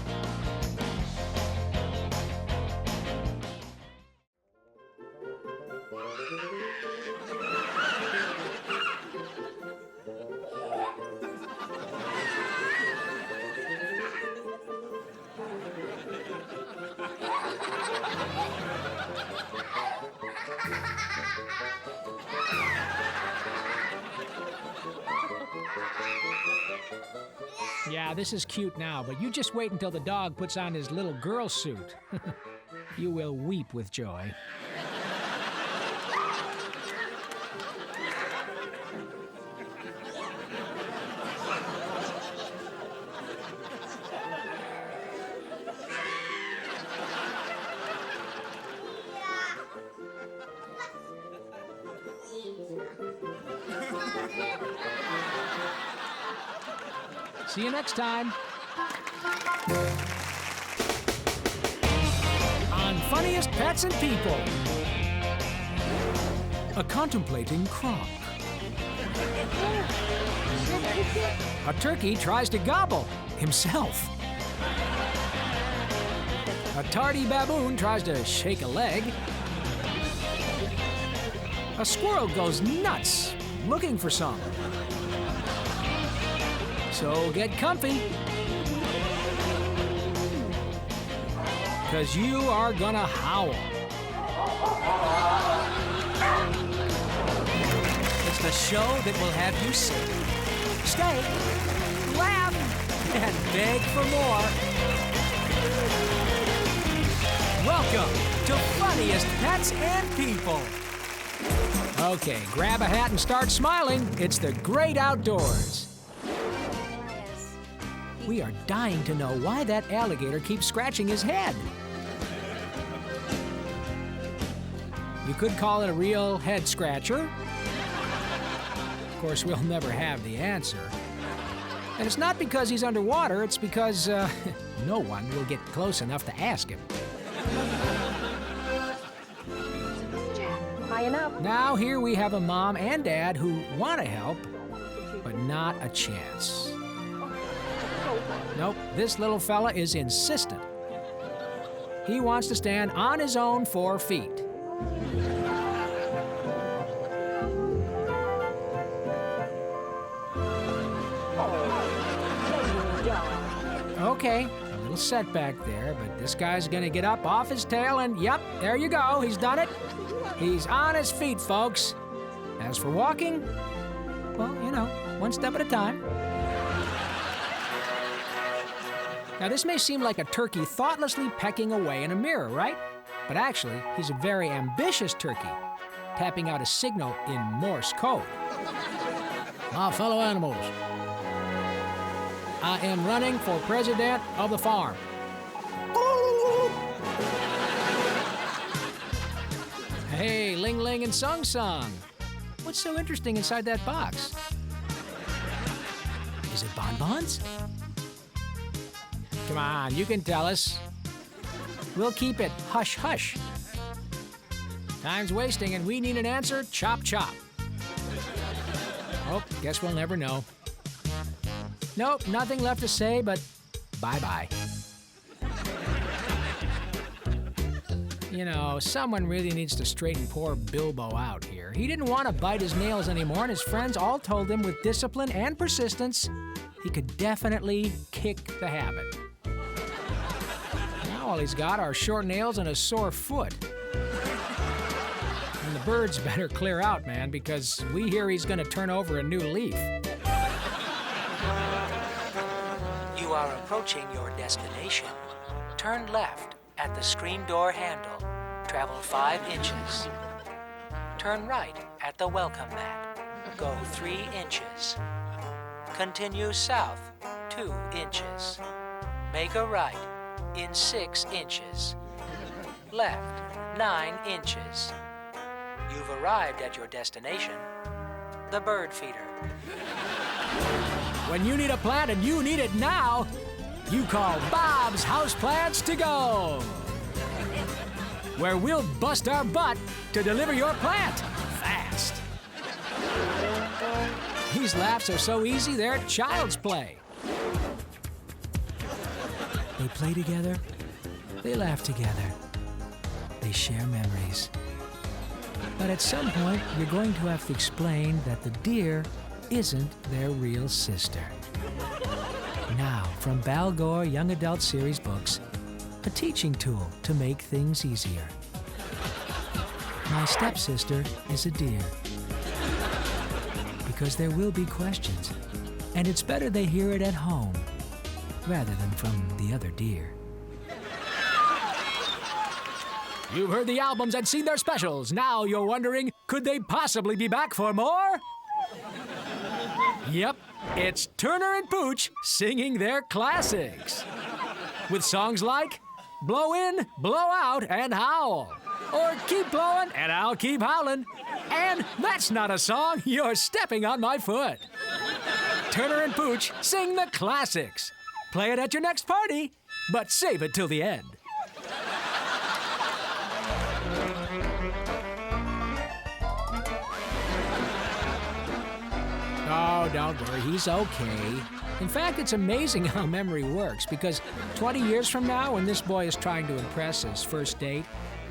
Yeah, this is cute now, but you just wait until the dog puts on his little girl suit. You will weep with joy. See you next time on Funniest Pets and People. A contemplating croc. A turkey tries to gobble himself. A tardy baboon tries to shake a leg. A squirrel goes nuts looking for some. So get comfy, because you are gonna howl. It's the show that will have you sing, stay, laugh, and beg for more. Welcome to Funniest Pets and People. Okay, grab a hat and start smiling. It's the great outdoors. We are dying to know why that alligator keeps scratching his head. You could call it a real head scratcher. Of course, we'll never have the answer. And it's not because he's underwater, it's because no one will get close enough to ask him. High enough. Now here we have a mom and dad who want to help, but not a chance. Nope, this little fella is insistent. He wants to stand on his own 4 feet. Okay, a little setback there, but this guy's gonna get up off his tail and, yep, there you go, he's done it. He's on his feet, folks. As for walking, well, you know, one step at a time. Now, this may seem like a turkey thoughtlessly pecking away in a mirror, right? But actually, he's a very ambitious turkey, tapping out a signal in Morse code. My fellow animals, I am running for president of the farm. Hey, Ling Ling and Sung Sung. What's so interesting inside that box? Is it bonbons? Come on, you can tell us. We'll keep it hush-hush. Time's wasting and we need an answer chop-chop. Oh, guess we'll never know. Nope, nothing left to say but bye-bye. You know, someone really needs to straighten poor Bilbo out here. He didn't want to bite his nails anymore, and his friends all told him with discipline and persistence he could definitely kick the habit. Now all he's got are short nails and a sore foot. And the birds better clear out, man, because we hear he's going to turn over a new leaf. You are approaching your destination. Turn left at the screen door handle. Travel 5 inches. Turn right at the welcome mat. Go 3 inches. Continue south 2 inches. Make a right in 6 inches. Left 9 inches. You've arrived at your destination, the bird feeder. When you need a plant and you need it now, you call Bob's Houseplants to Go, where we'll bust our butt to deliver your plant fast. These laughs are so easy, they're child's play. They play together, they laugh together, they share memories. But at some point, you're going to have to explain that the deer isn't their real sister. Now, from Balgore Young Adult Series books, a teaching tool to make things easier. My stepsister is a deer. Because there will be questions, and it's better they hear it at home rather than from the other deer. You've heard the albums and seen their specials. Now you're wondering, could they possibly be back for more? Yep, it's Turner and Pooch singing their classics. With songs like Blow In, Blow Out, and Howl. Or Keep Blowing, and I'll Keep Howling. And That's Not a Song, You're Stepping on My Foot. Turner and Pooch sing the classics. Play it at your next party, but save it till the end. Oh, don't worry, he's okay. In fact, it's amazing how memory works, because 20 years from now, when this boy is trying to impress his first date,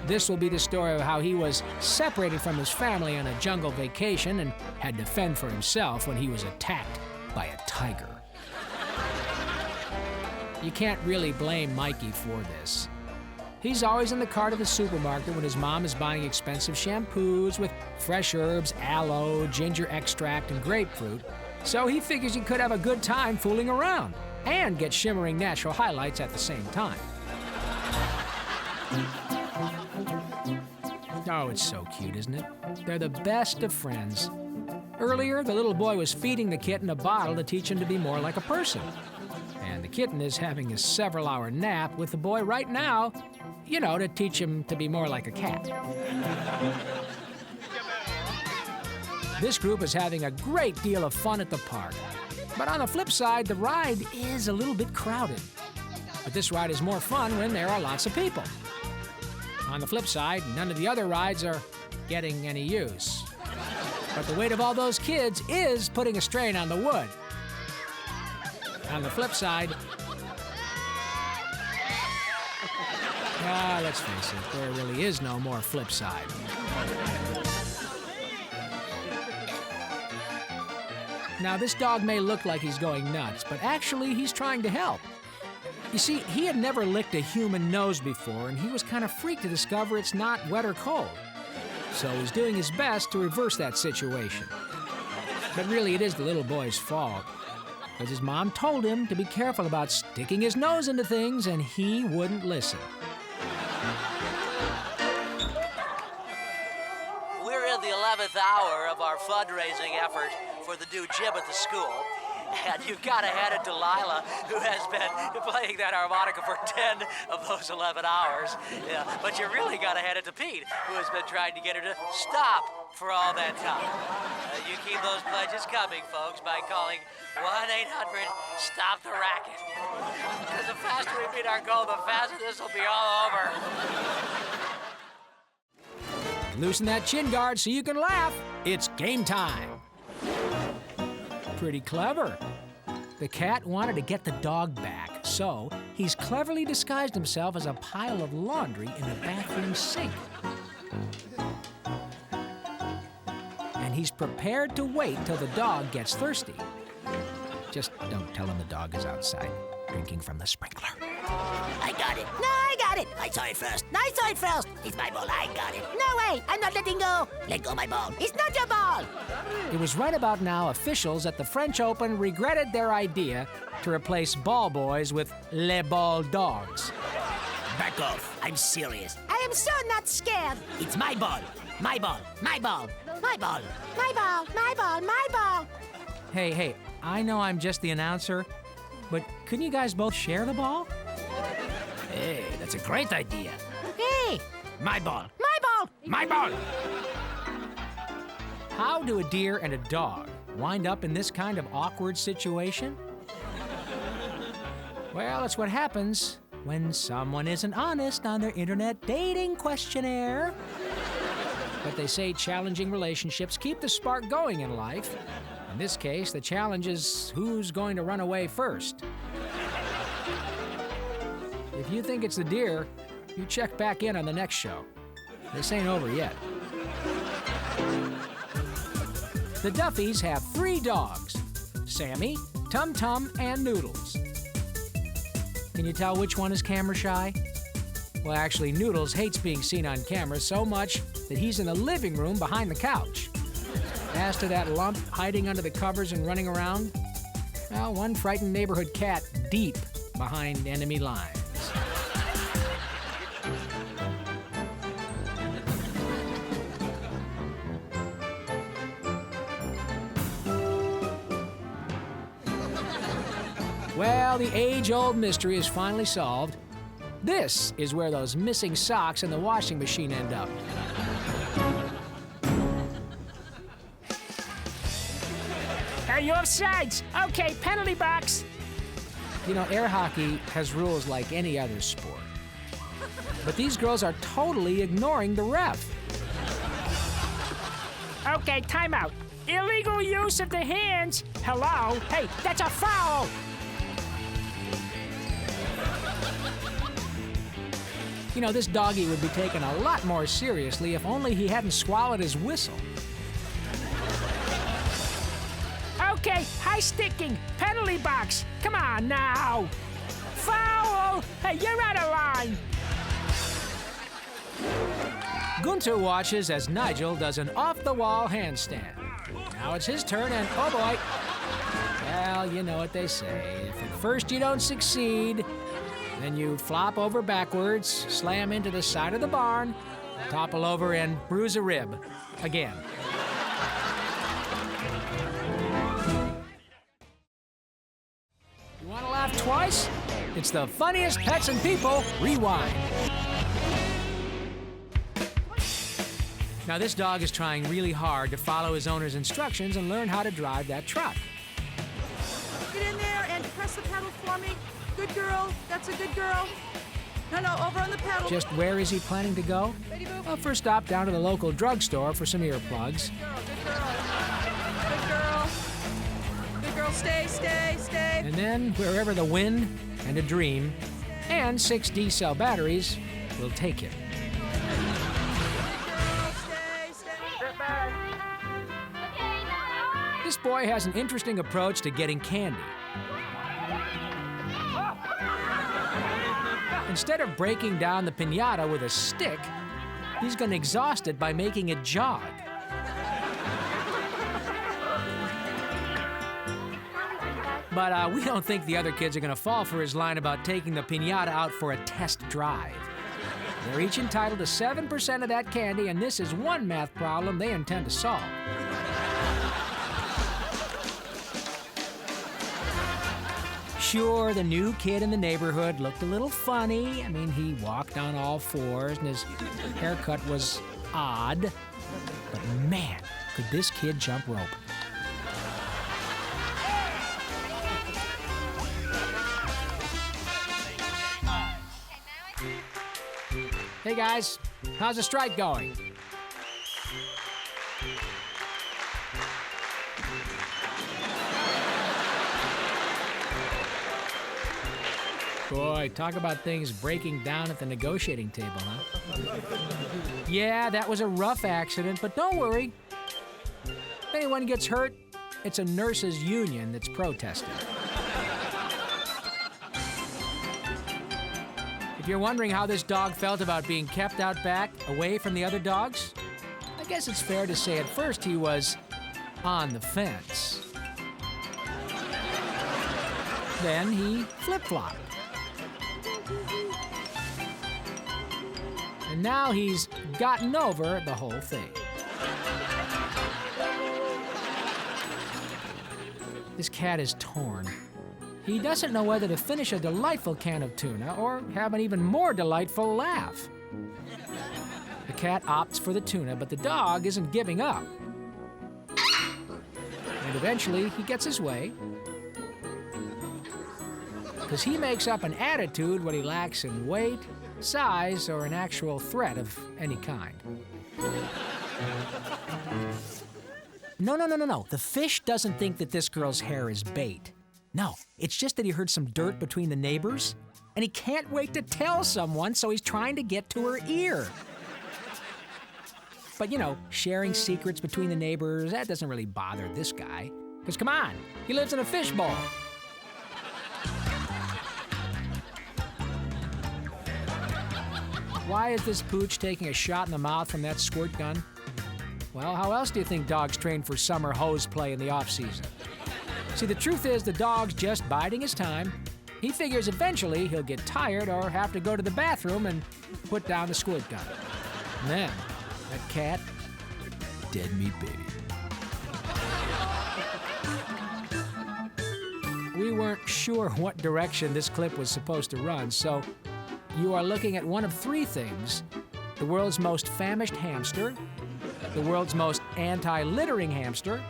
this will be the story of how he was separated from his family on a jungle vacation and had to fend for himself when he was attacked by a tiger. You can't really blame Mikey for this. He's always in the cart of the supermarket when his mom is buying expensive shampoos with fresh herbs, aloe, ginger extract, and grapefruit. So he figures he could have a good time fooling around and get shimmering natural highlights at the same time. Oh, it's so cute, isn't it? They're the best of friends. Earlier, the little boy was feeding the kitten a bottle to teach him to be more like a person. And the kitten is having a several-hour nap with the boy right now, you know, to teach him to be more like a cat. This group is having a great deal of fun at the park. But on the flip side, the ride is a little bit crowded. But this ride is more fun when there are lots of people. On the flip side, none of the other rides are getting any use. But the weight of all those kids is putting a strain on the wood. On the flip side, let's face it, there really is no more flip side. Now, this dog may look like he's going nuts, but actually he's trying to help. You see, he had never licked a human nose before, and he was kind of freaked to discover it's not wet or cold. So he's doing his best to reverse that situation. But really, it is the little boy's fault. Because his mom told him to be careful about sticking his nose into things, and he wouldn't listen. We're in the 11th hour of our fundraising effort for the new gym at the school. And you've got to hand it to Lila, who has been playing that harmonica for 10 of those 11 hours. Yeah, but you really got to hand it to Pete, who has been trying to get her to stop for all that time. You keep those pledges coming, folks, by calling 1-800-STOP the Racket. Because the faster we meet our goal, the faster this will be all over. Loosen that chin guard so you can laugh. It's game time. Pretty clever. The cat wanted to get the dog back, so he's cleverly disguised himself as a pile of laundry in the bathroom sink. And he's prepared to wait till the dog gets thirsty. Just don't tell him the dog is outside, drinking from the sprinkler. I got it. No, I got it. I saw it first. I saw it first. It's my ball. I got it. No way. I'm not letting go. Let go my ball. It's not your ball. It was right about now officials at the French Open regretted their idea to replace ball boys with les ball dogs. Back off. I'm serious. I am so not scared. It's my ball. My ball. My ball. My ball. My ball. My ball. My ball. Hey, I know I'm just the announcer, but couldn't you guys both share the ball? Hey, that's a great idea. Hey! My ball. My ball! My ball. How do a deer and a dog wind up in this kind of awkward situation? Well, it's what happens when someone isn't honest on their internet dating questionnaire. But they say challenging relationships keep the spark going in life. In this case, the challenge is who's going to run away first. If you think it's the deer, you check back in on the next show. This ain't over yet. The Duffies have 3 dogs, Sammy, Tum Tum, and Noodles. Can you tell which one is camera shy? Well, actually, Noodles hates being seen on camera so much that he's in the living room behind the couch. As to that lump hiding under the covers and running around, well, one frightened neighborhood cat deep behind enemy lines. Well, the age-old mystery is finally solved. This is where those missing socks in the washing machine end up. Hey, you offsides. Okay, penalty box. You know, air hockey has rules like any other sport. But these girls are totally ignoring the ref. Okay, timeout. Illegal use of the hands. Hello? Hey, that's a foul. You know, this doggy would be taken a lot more seriously if only he hadn't swallowed his whistle. Okay, high sticking. Penalty box. Come on now. Foul. Hey, you're out of line. Gunter watches as Nigel does an off-the-wall handstand. Now it's his turn, and oh boy. Well, you know what they say. If at first you don't succeed, then you flop over backwards, slam into the side of the barn, topple over, and bruise a rib. Again. You want to laugh twice? It's the funniest pets and people. Rewind. Now, this dog is trying really hard to follow his owner's instructions and learn how to drive that truck. Get in there and press the pedal for me. Good girl. That's a good girl. No, over on the pedal. Just where is he planning to go? Well, first stop down to the local drugstore for some earplugs. Good girl. Good girl. Stay. And then wherever the wind and a dream and 6 D-cell batteries will take him. This boy has an interesting approach to getting candy. Instead of breaking down the piñata with a stick, he's going to exhaust it by making it jog. But we don't think the other kids are gonna fall for his line about taking the piñata out for a test drive. They're each entitled to 7% of that candy, and this is one math problem they intend to solve. Sure, the new kid in the neighborhood looked a little funny. I mean, he walked on all fours, and his haircut was odd. But man, could this kid jump rope. Hey guys, how's the strike going? Boy, talk about things breaking down at the negotiating table, huh? Yeah, that was a rough accident, but don't worry. If anyone gets hurt, it's a nurses' union that's protesting. If you're wondering how this dog felt about being kept out back, away from the other dogs, I guess it's fair to say at first he was on the fence. Then he flip-flopped. And now he's gotten over the whole thing. This cat is torn. He doesn't know whether to finish a delightful can of tuna or have an even more delightful laugh. The cat opts for the tuna, but the dog isn't giving up. And eventually, he gets his way. Because he makes up an attitude when he lacks in weight, size, or an actual threat of any kind. No. The fish doesn't think that this girl's hair is bait. No, it's just that he heard some dirt between the neighbors, and he can't wait to tell someone, so he's trying to get to her ear. But, you know, sharing secrets between the neighbors, that doesn't really bother this guy. Because, come on, he lives in a fishbowl. Why is this pooch taking a shot in the mouth from that squirt gun? Well, how else do you think dogs train for summer hose play in the off-season? See, the truth is the dog's just biding his time. He figures eventually he'll get tired or have to go to the bathroom and put down the squirt gun. And then, that cat, dead meat baby. We weren't sure what direction this clip was supposed to run, so you are looking at one of three things: the world's most famished hamster, the world's most anti-littering hamster,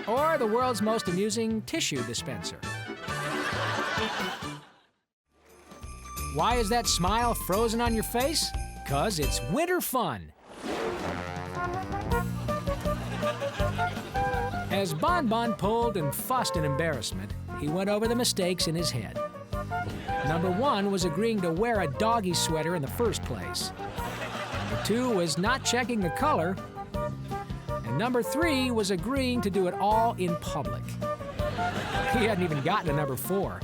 or the world's most amusing tissue dispenser. Why is that smile frozen on your face? 'Cause it's winter fun. As Bon Bon pulled and fussed in embarrassment, he went over the mistakes in his head. Number 1 was agreeing to wear a doggy sweater in the first place. Number 2 was not checking the color. And number 3 was agreeing to do it all in public. He hadn't even gotten to number 4,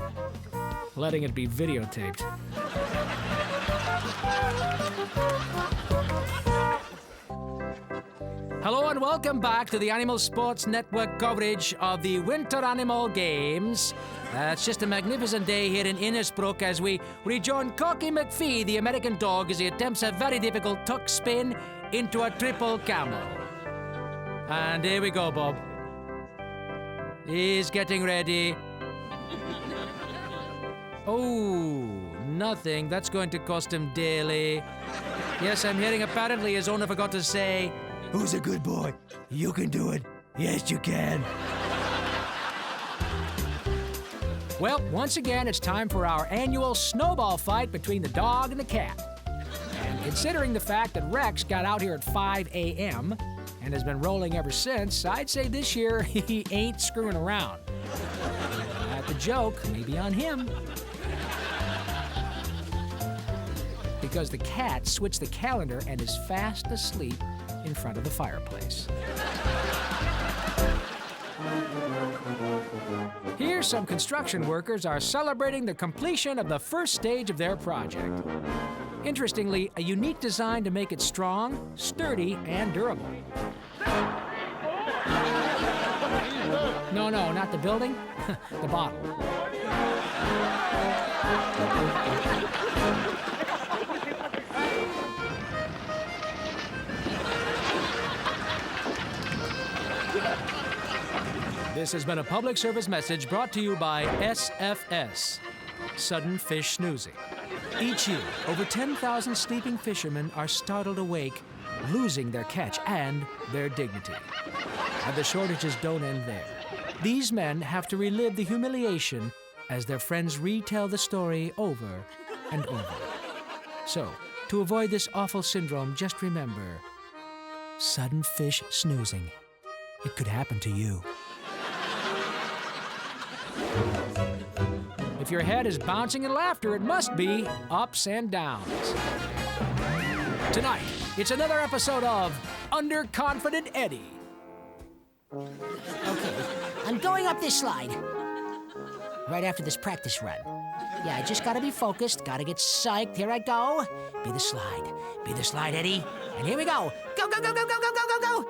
letting it be videotaped. Hello and welcome back to the Animal Sports Network coverage of the Winter Animal Games. It's just a magnificent day here in Innisbrook as we rejoin Corky McPhee, the American dog, as he attempts a very difficult tuck spin into a triple camel. And here we go, Bob. He's getting ready. Oh, nothing. That's going to cost him dearly. Yes, I'm hearing apparently his owner forgot to say, "Who's a good boy? You can do it. Yes, you can." Well, once again, it's time for our annual snowball fight between the dog and the cat. And considering the fact that Rex got out here at 5 a.m., and has been rolling ever since, I'd say this year he ain't screwing around. The joke may be on him. Because the cat switched the calendar and is fast asleep in front of the fireplace. Here, some construction workers are celebrating the completion of the first stage of their project. Interestingly, a unique design to make it strong, sturdy, and durable. No, not the building, the bottle. This has been a public service message brought to you by SFS, Sudden Fish Snoozing. Each year, over 10,000 sleeping fishermen are startled awake, losing their catch and their dignity. And the shortages don't end there. These men have to relive the humiliation as their friends retell the story over and over. So, to avoid this awful syndrome, just remember, sudden fish snoozing. It could happen to you. If your head is bouncing in laughter, it must be ups and downs. Tonight, it's another episode of Underconfident Eddie. Okay, I'm going up this slide. Right after this practice run. Yeah, I just gotta be focused, gotta get psyched. Here I go. Be the slide, Eddie. And here we go. Go, go, go, go, go, go, go, go, go.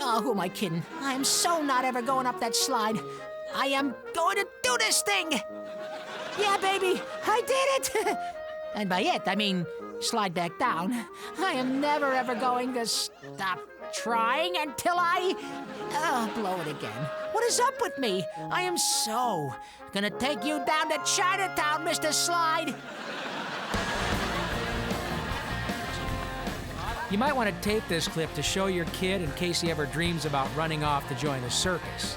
Oh, who am I kidding? I am so not ever going up that slide. I am going to do this thing. Yeah, baby, I did it. And by it, I mean slide back down. I am never ever going to stop trying until I blow it again. What is up with me? I am so gonna take you down to Chinatown, Mr. Slide. You might want to tape this clip to show your kid in case he ever dreams about running off to join a circus.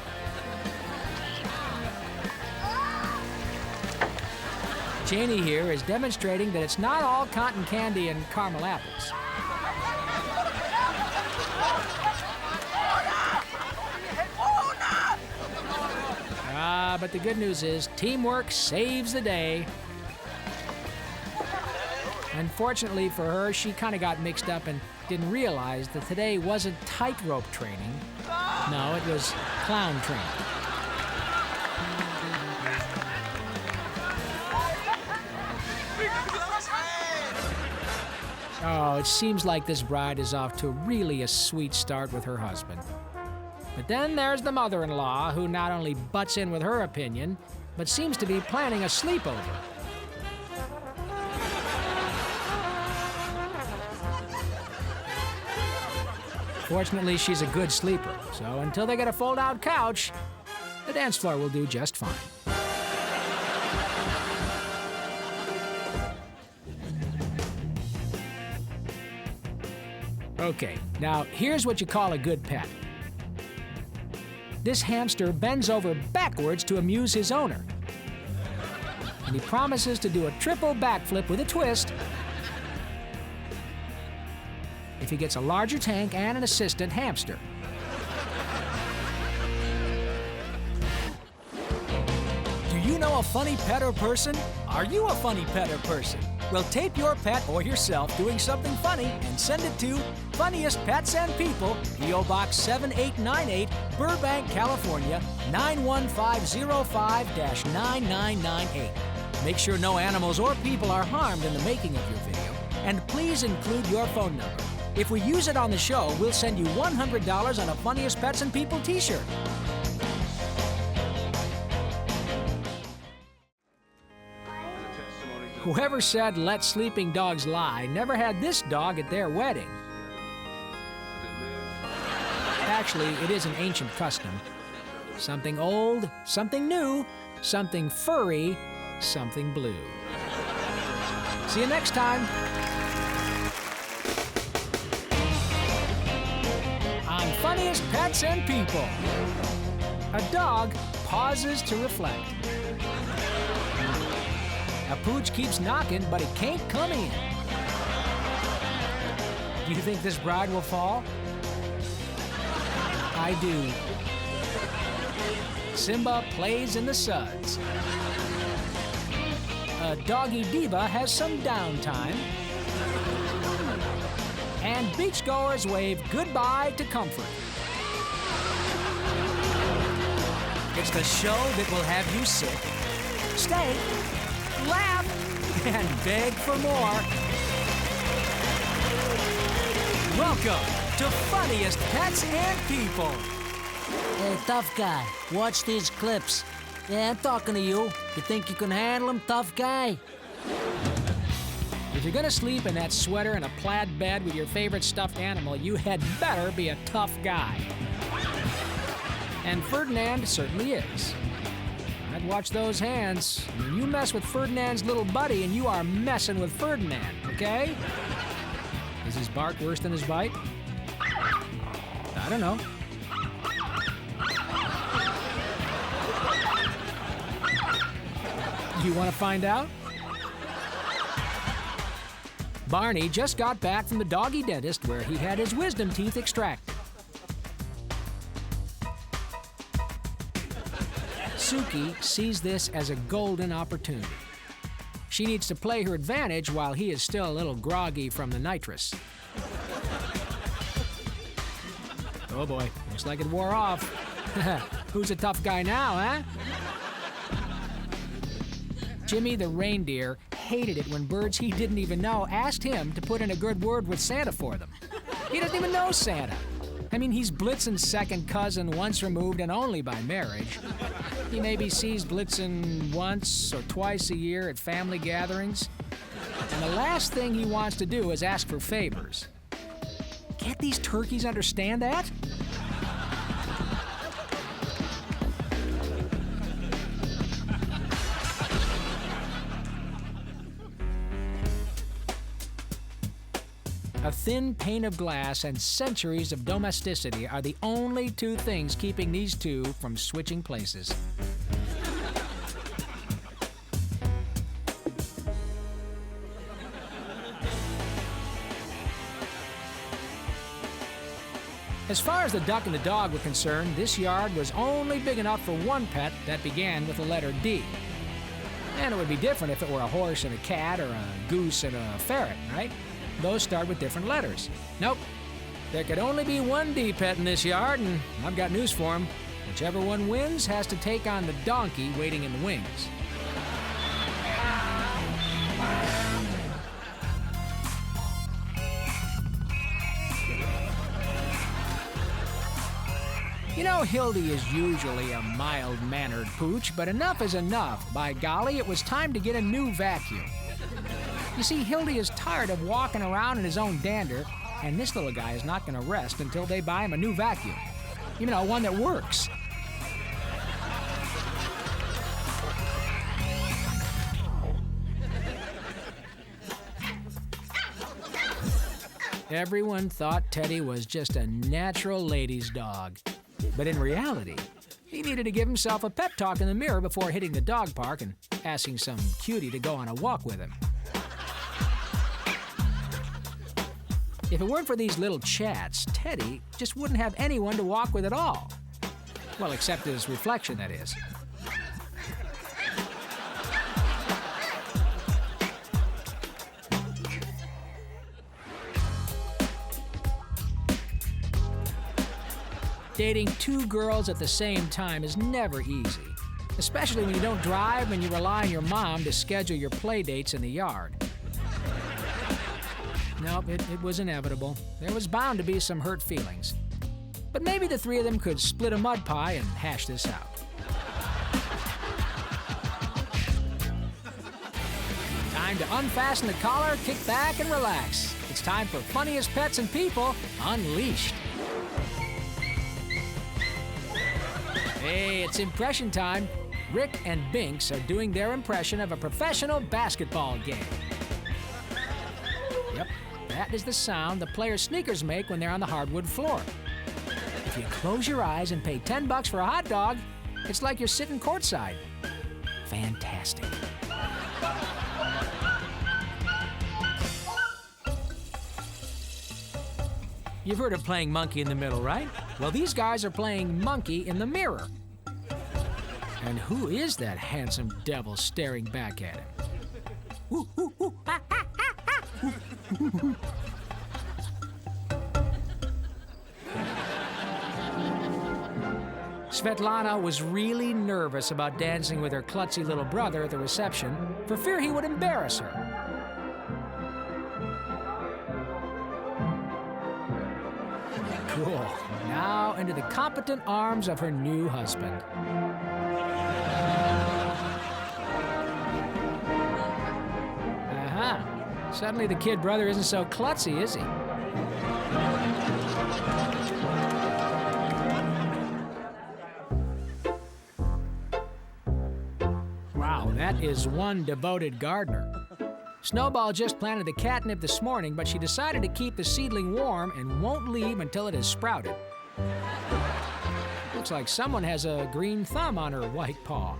Janie here is demonstrating that it's not all cotton candy and caramel apples. But the good news is teamwork saves the day. Unfortunately for her, she kind of got mixed up and didn't realize that today wasn't tightrope training. No, it was clown training. Oh, it seems like this bride is off to really a sweet start with her husband. But then there's the mother-in-law, who not only butts in with her opinion, but seems to be planning a sleepover. Fortunately, she's a good sleeper, so until they get a fold-out couch, the dance floor will do just fine. Okay, now here's what you call a good pet. This hamster bends over backwards to amuse his owner. And he promises to do a triple backflip with a twist if he gets a larger tank and an assistant hamster. Do you know a funny pet or person? Are you a funny pet or person? Well, tape your pet or yourself doing something funny and send it to Funniest Pets and People, P.O. Box 7898, Burbank, California, 91505-9998. Make sure no animals or people are harmed in the making of your video, and please include your phone number. If we use it on the show, we'll send you $100 on a Funniest Pets and People t-shirt. Whoever said let sleeping dogs lie never had this dog at their wedding. Actually, it is an ancient custom. Something old, something new, something furry, something blue. See you next time. On Funniest Pets and People. A dog pauses to reflect. A pooch keeps knocking, but it can't come in. Do you think this bride will fall? I do. Simba plays in the suds. A doggy diva has some downtime. And beachgoers wave goodbye to comfort. It's the show that will have you sick. Stay, laugh, and beg for more. Welcome to Funniest Pets and People. Hey, tough guy, watch these clips. Yeah, I'm talking to you. You think you can handle them, tough guy? If you're gonna sleep in that sweater and a plaid bed with your favorite stuffed animal, you had better be a tough guy. And Ferdinand certainly is. I'd watch those hands. I mean, you mess with Ferdinand's little buddy and you are messing with Ferdinand, okay? Is his bark worse than his bite? I don't know. You want to find out? Barney just got back from the doggy dentist where he had his wisdom teeth extracted. Suki sees this as a golden opportunity. She needs to play her advantage while he is still a little groggy from the nitrous. Oh boy, looks like it wore off. Who's a tough guy now, huh? Jimmy the reindeer hated it when birds he didn't even know asked him to put in a good word with Santa for them. He doesn't even know Santa. I mean, he's Blitzen's second cousin, once removed and only by marriage. He maybe sees Blitzen once or twice a year at family gatherings. And the last thing he wants to do is ask for favors. Can't these turkeys understand that? A thin pane of glass and centuries of domesticity are the only two things keeping these two from switching places. As far as the duck and the dog were concerned, this yard was only big enough for one pet that began with the letter D. And it would be different if it were a horse and a cat or a goose and a ferret, right? Those start with different letters. Nope. There could only be one D pet in this yard, and I've got news for him. Whichever one wins has to take on the donkey waiting in the wings. You know, Hildy is usually a mild-mannered pooch, but enough is enough. By golly, it was time to get a new vacuum. You see, Hildy is tired of walking around in his own dander, and this little guy is not going to rest until they buy him a new vacuum. You know, one that works. Everyone thought Teddy was just a natural ladies' dog. But in reality, he needed to give himself a pep talk in the mirror before hitting the dog park and asking some cutie to go on a walk with him. If it weren't for these little chats, Teddy just wouldn't have anyone to walk with at all. Well, except his reflection, that is. Dating two girls at the same time is never easy, especially when you don't drive and you rely on your mom to schedule your play dates in the yard. Nope, it was inevitable. There was bound to be some hurt feelings. But maybe the three of them could split a mud pie and hash this out. Time to unfasten the collar, kick back, and relax. It's time for Funniest Pets and People Unleashed. Hey, it's impression time. Rick and Binks are doing their impression of a professional basketball game. Yep, that is the sound the players' sneakers make when they're on the hardwood floor. If you close your eyes and pay $10 for a hot dog, it's like you're sitting courtside. Fantastic. You've heard of playing monkey in the middle, right? Well, these guys are playing monkey in the mirror. And who is that handsome devil staring back at him? Ooh, ooh, ooh, ah, ah, ah, ah. Ooh. Svetlana was really nervous about dancing with her klutzy little brother at the reception for fear he would embarrass her. Cool. Now into the competent arms of her new husband. Suddenly the kid brother isn't so klutzy, is he? Wow, that is one devoted gardener. Snowball just planted the catnip this morning, but she decided to keep the seedling warm and won't leave until it has sprouted. Looks like someone has a green thumb on her white paw.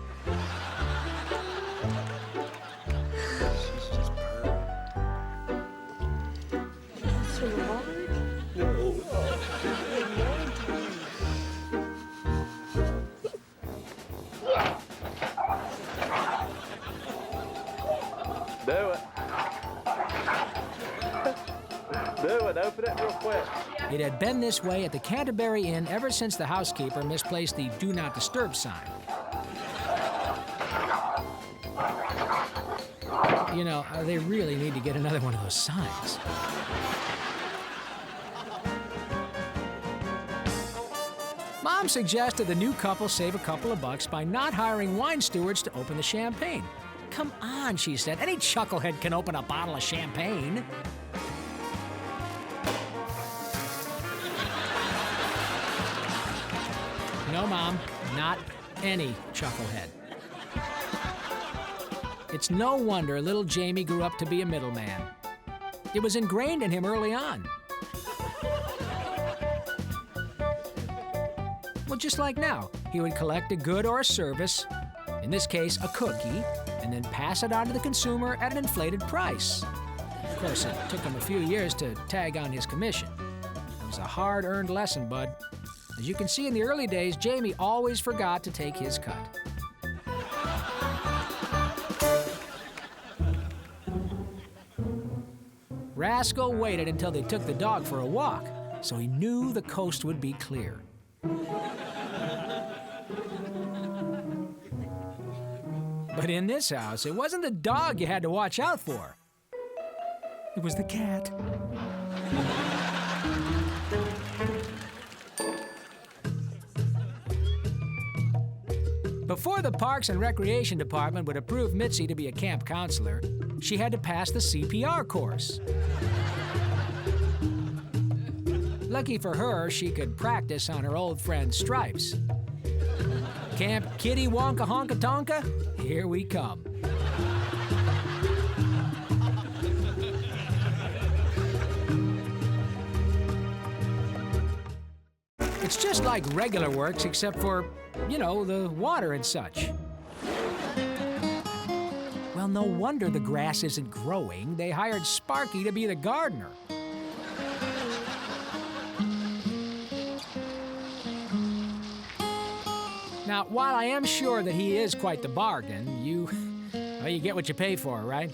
Open it real quick. It had been this way at the Canterbury Inn ever since the housekeeper misplaced the Do Not Disturb sign. You know, they really need to get another one of those signs. Mom suggested the new couple save a couple of bucks by not hiring wine stewards to open the champagne. Come on, she said. Any chucklehead can open a bottle of champagne. No, Mom, not any chucklehead. It's no wonder little Jamie grew up to be a middleman. It was ingrained in him early on. Well, just like now, he would collect a good or a service, in this case, a cookie, and then pass it on to the consumer at an inflated price. Of course, it took him a few years to tag on his commission. It was a hard-earned lesson, bud. As you can see, in the early days, Jamie always forgot to take his cut. Rascal waited until they took the dog for a walk, so he knew the coast would be clear. But in this house, it wasn't the dog you had to watch out for. It was the cat. Before the Parks and Recreation Department would approve Mitzi to be a camp counselor, she had to pass the CPR course. Lucky for her, she could practice on her old friend Stripes. Camp Kitty Wonka Honka Tonka, here we come. It's just like regular works, except for, you know, the water and such. Well, no wonder the grass isn't growing. They hired Sparky to be the gardener. Now, while I am sure that he is quite the bargain, you get what you pay for, right?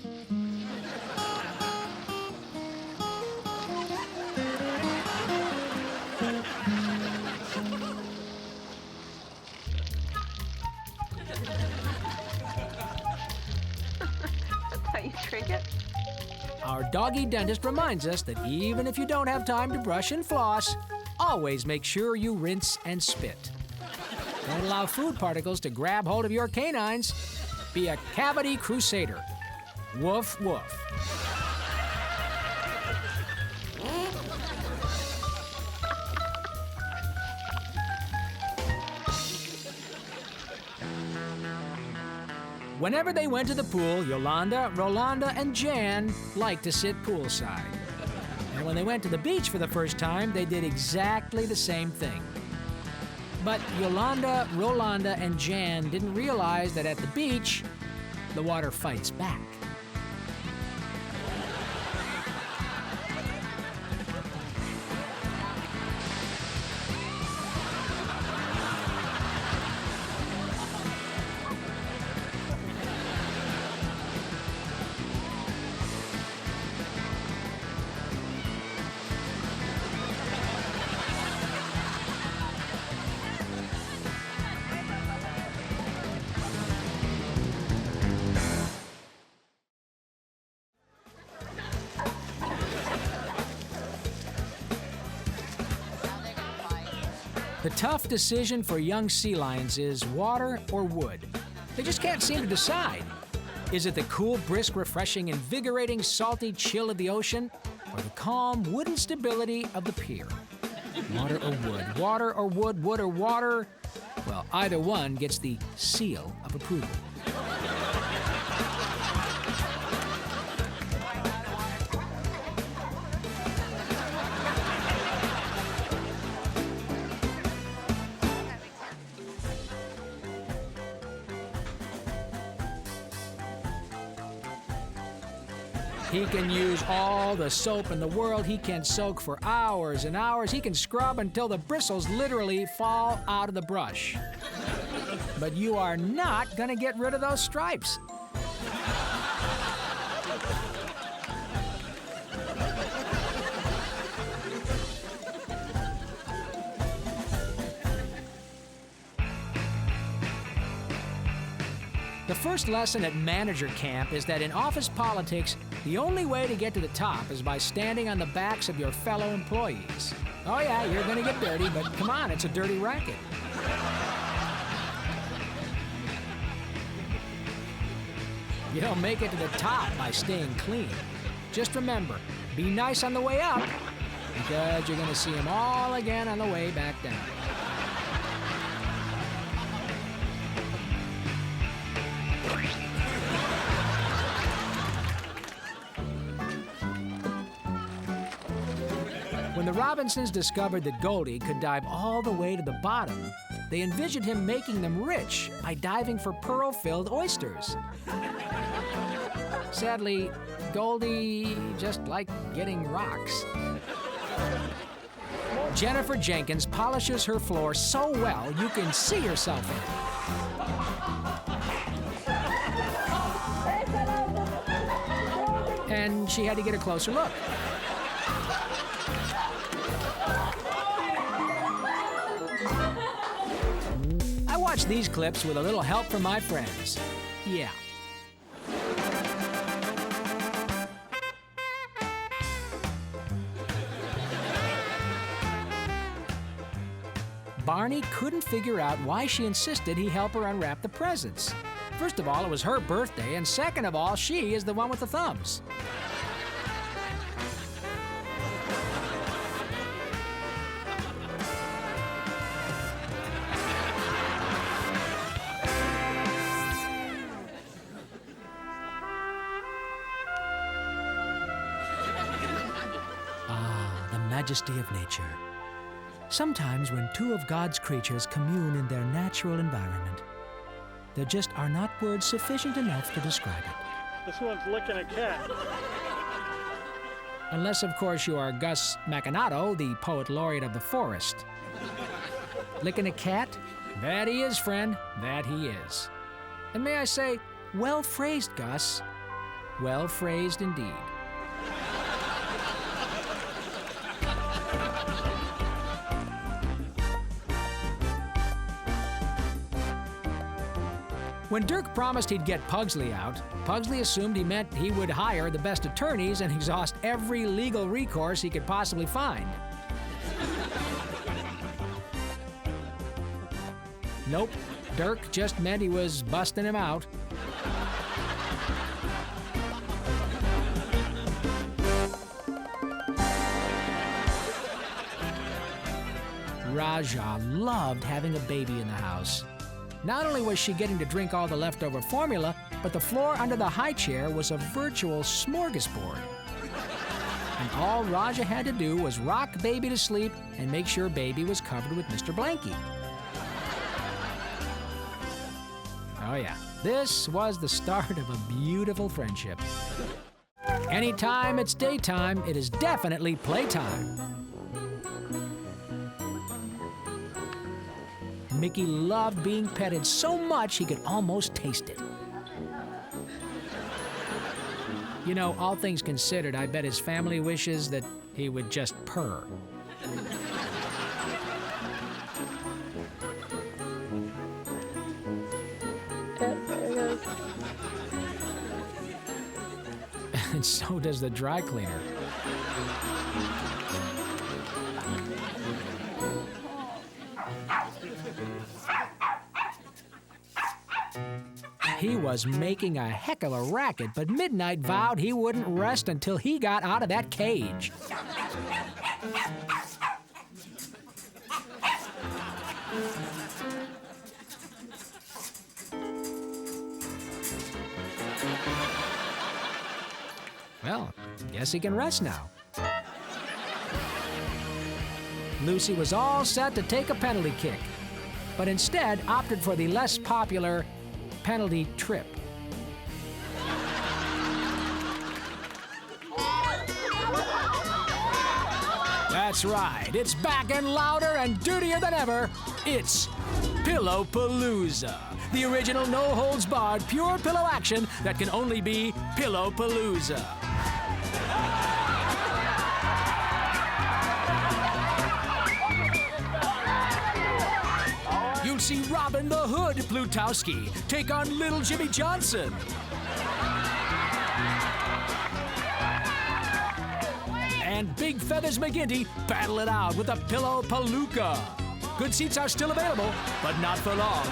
Our doggy dentist reminds us that even if you don't have time to brush and floss, always make sure you rinse and spit. Don't allow food particles to grab hold of your canines. Be a cavity crusader. Woof, woof. Whenever they went to the pool, Yolanda, Rolanda, and Jan liked to sit poolside. And when they went to the beach for the first time, they did exactly the same thing. But Yolanda, Rolanda, and Jan didn't realize that at the beach, the water fights back. The tough decision for young sea lions is water or wood. They just can't seem to decide. Is it the cool, brisk, refreshing, invigorating, salty chill of the ocean, or the calm, wooden stability of the pier? Water or wood? Water or wood? Wood or water? Well, either one gets the seal of approval. He can use all the soap in the world. He can soak for hours and hours. He can scrub until the bristles literally fall out of the brush. But you are not gonna get rid of those stripes. The first lesson at manager camp is that in office politics, the only way to get to the top is by standing on the backs of your fellow employees. Oh yeah, you're gonna get dirty, but come on, it's a dirty racket. You don't make it to the top by staying clean. Just remember, be nice on the way up, because you're gonna see them all again on the way back down. When the Robinsons discovered that Goldie could dive all the way to the bottom, they envisioned him making them rich by diving for pearl-filled oysters. Sadly, Goldie just liked getting rocks. Jennifer Jenkins polishes her floor so well you can see yourself in it. And she had to get a closer look. I watch these clips with a little help from my friends. Yeah. Barney couldn't figure out why she insisted he help her unwrap the presents. First of all, it was her birthday, and second of all, she is the one with the thumbs. Majesty of nature. Sometimes when two of God's creatures commune in their natural environment, there just are not words sufficient enough to describe it. This one's licking a cat. Unless, of course, you are Gus Macanato, the poet laureate of the forest. Licking a cat? That he is, friend. That he is. And may I say, well phrased, Gus. Well phrased indeed. When Dirk promised he'd get Pugsley out, Pugsley assumed he meant he would hire the best attorneys and exhaust every legal recourse he could possibly find. Nope, Dirk just meant he was busting him out. Raja loved having a baby in the house. Not only was she getting to drink all the leftover formula, but the floor under the high chair was a virtual smorgasbord. And all Raja had to do was rock baby to sleep and make sure baby was covered with Mr. Blanky. Oh yeah, this was the start of a beautiful friendship. Anytime it's daytime, it is definitely playtime. Mickey loved being petted so much he could almost taste it. You know, all things considered, I bet his family wishes that he would just purr. And so does the dry cleaner. He was making a heck of a racket, but Midnight vowed he wouldn't rest until he got out of that cage. Well, guess he can rest now. Lucy was all set to take a penalty kick, but instead opted for the less popular penalty trip. That's right, it's back and louder and dirtier than ever. It's Pillow-Palooza, the original no-holds-barred pure pillow action that can only be Pillow-Palooza. You'll see Robin the Hood Plutowski take on Little Jimmy Johnson. And Big Feathers McGinty battle it out with the Pillow Palooka. Good seats are still available, but not for long.